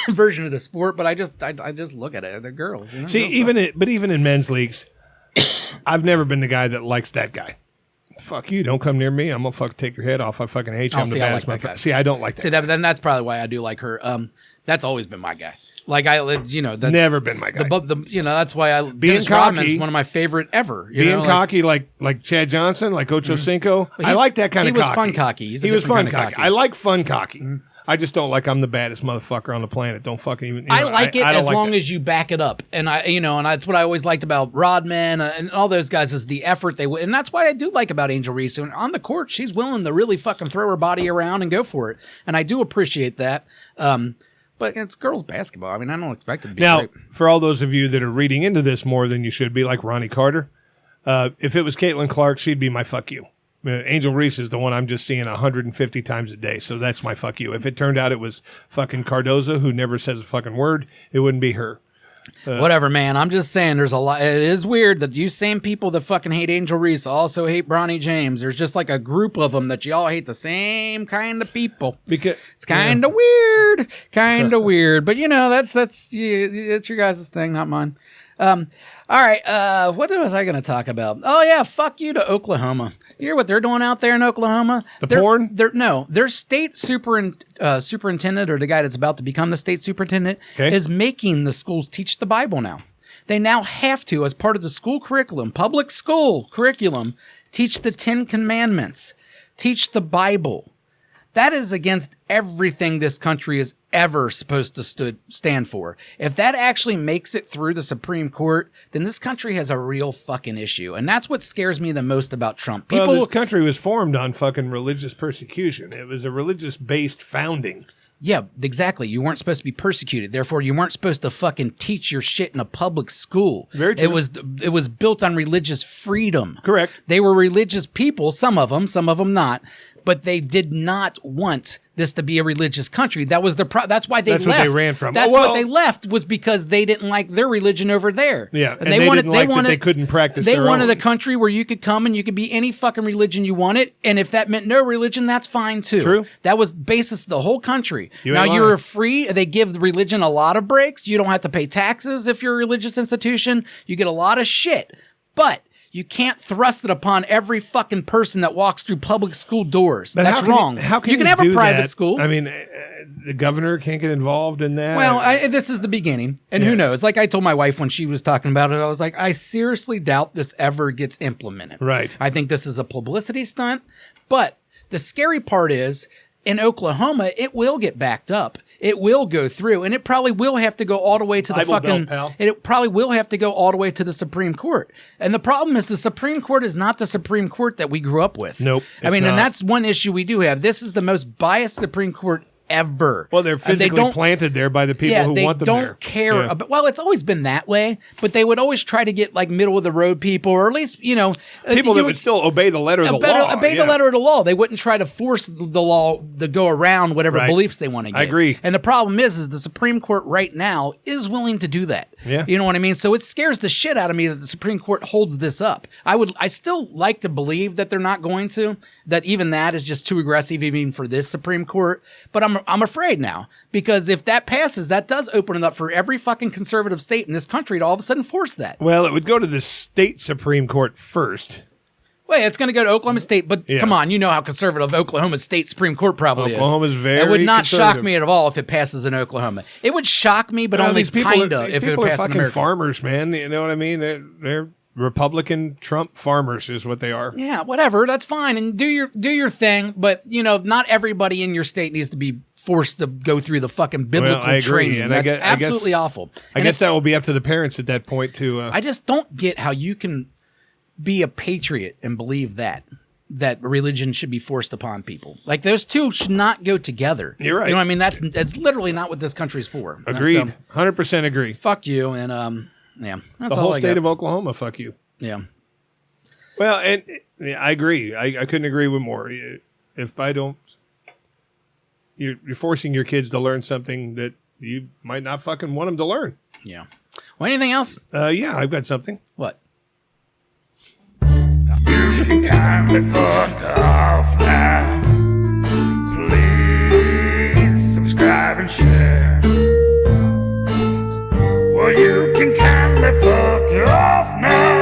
version of the sport. But I just look at it. They're girls. See, even in men's leagues, I've never been the guy that likes that guy. Fuck you! Don't come near me. I'm gonna take your head off. I fucking hate you. I'm the baddest motherfucker. See, I don't like that. See, then that's probably why I do like her. That's always been my guy. Never been my guy. That's why Dennis cocky. Rodman's one of my favorite ever. Cocky, like Chad Johnson, like Ocho Cinco. I like that kind of cocky. He was fun cocky. He was fun cocky. I like fun cocky. I just don't like I'm the baddest motherfucker on the planet. Don't fucking even. I like it as long as you back it up, and and that's what I always liked about Rodman and all those guys is the effort they would, and that's what I do like about Angel Reese. And on the court, she's willing to really fucking throw her body around and go for it, and I do appreciate that. But it's girls' basketball. I mean, I don't expect it to be now, great. For all those of you that are reading into this more than you should be, like Ronnie Carter, if it was Caitlin Clark, she'd be my fuck you. Angel Reese is the one I'm just seeing 150 times a day, so that's my fuck you. If it turned out it was fucking Cardoza, who never says a fucking word, it wouldn't be her. Whatever, man. I'm just saying there's a lot. It is weird that you same people that fucking hate Angel Reese also hate Bronny James. There's just like a group of them that you all hate the same kind of people. Because it's kind of weird. Kind of weird. But, that's your guys' thing, not mine. All right. What was I going to talk about? Oh yeah, fuck you to Oklahoma. You hear what they're doing out there in Oklahoma? Porn? Their state superintendent, or the guy that's about to become the state superintendent, is making the schools teach the Bible now. They now have to, as part of the school curriculum, public school curriculum, teach the 10 Commandments, teach the Bible. That is against everything this country is ever supposed to stand for. If that actually makes it through the Supreme Court, then this country has a real fucking issue. And that's what scares me the most about Trump. This country was formed on fucking religious persecution. It was a religious-based founding. Yeah, exactly. You weren't supposed to be persecuted. Therefore, you weren't supposed to fucking teach your shit in a public school. Very true. It was built on religious freedom. Correct. They were religious people, some of them not. But they did not want this to be a religious country. That was that's why they left. That's what they ran from. That's what they left, was because they didn't like their religion over there. Yeah, and they didn't like that they couldn't practice their own. They wanted a country where you could come and you could be any fucking religion you wanted, and if that meant no religion, that's fine too. True. That was basis of the whole country. Now you're free. They give religion a lot of breaks. You don't have to pay taxes if you're a religious institution. You get a lot of shit, but you can't thrust it upon every fucking person that walks through public school doors. That's wrong. How can you can have a private school. I mean, the governor can't get involved in that. Well, this is the beginning, and who knows? Like I told my wife when she was talking about it, I was like, I seriously doubt this ever gets implemented. Right. I think this is a publicity stunt. But the scary part is, in Oklahoma, it will get backed up. It will go through, and it probably will have to go all the way to the it probably will have to go all the way to the Supreme Court. And the problem is the Supreme Court is not the Supreme Court that we grew up with. Nope. I mean, and that's one issue we do have. This is the most biased Supreme Court ever. Well, they're physically planted there by the people who want them there. They don't care about. Well, it's always been that way, but they would always try to get like middle of the road people, or at least people that would still obey the letter of the law. Obey the letter of the law. They wouldn't try to force the law to go around whatever beliefs they want to get. I agree. And the problem is the Supreme Court right now is willing to do that. Yeah. You know what I mean? So it scares the shit out of me that the Supreme Court holds this up. I still like to believe that they're not going to. That even that is just too aggressive, even for this Supreme Court. But I'm afraid now. Because if that passes, that does open it up for every fucking conservative state in this country to all of a sudden force that. Well, it would go to the state Supreme Court first. Well, it's going to go to Oklahoma State, but come on, you know how conservative Oklahoma State Supreme Court probably is. Oklahoma's very It would not shock me at all if it passes in Oklahoma. It would shock me, but only kind of if it would pass in America. People are fucking farmers, man. You know what I mean? They're Republican Trump farmers is what they are. Yeah, whatever. That's fine. And do your thing, but not everybody in your state needs to be forced to go through the fucking biblical training. And that's absolutely awful. I guess that will be up to the parents at that point to. I just don't get how you can be a patriot and believe that religion should be forced upon people. Like those two should not go together. You're right. You know what I mean? That's literally not what this country's for. Agreed. 100% agree. Fuck you. And yeah, that's the all whole I state got. of Oklahoma. Fuck you. Yeah. Well, and I agree. I couldn't agree with more. If I don't. You're forcing your kids to learn something that you might not fucking want them to learn. Yeah. Well, anything else? Yeah, I've got something. What? You can kindly fuck off now. Please subscribe and share. Well, you can kindly fuck off now.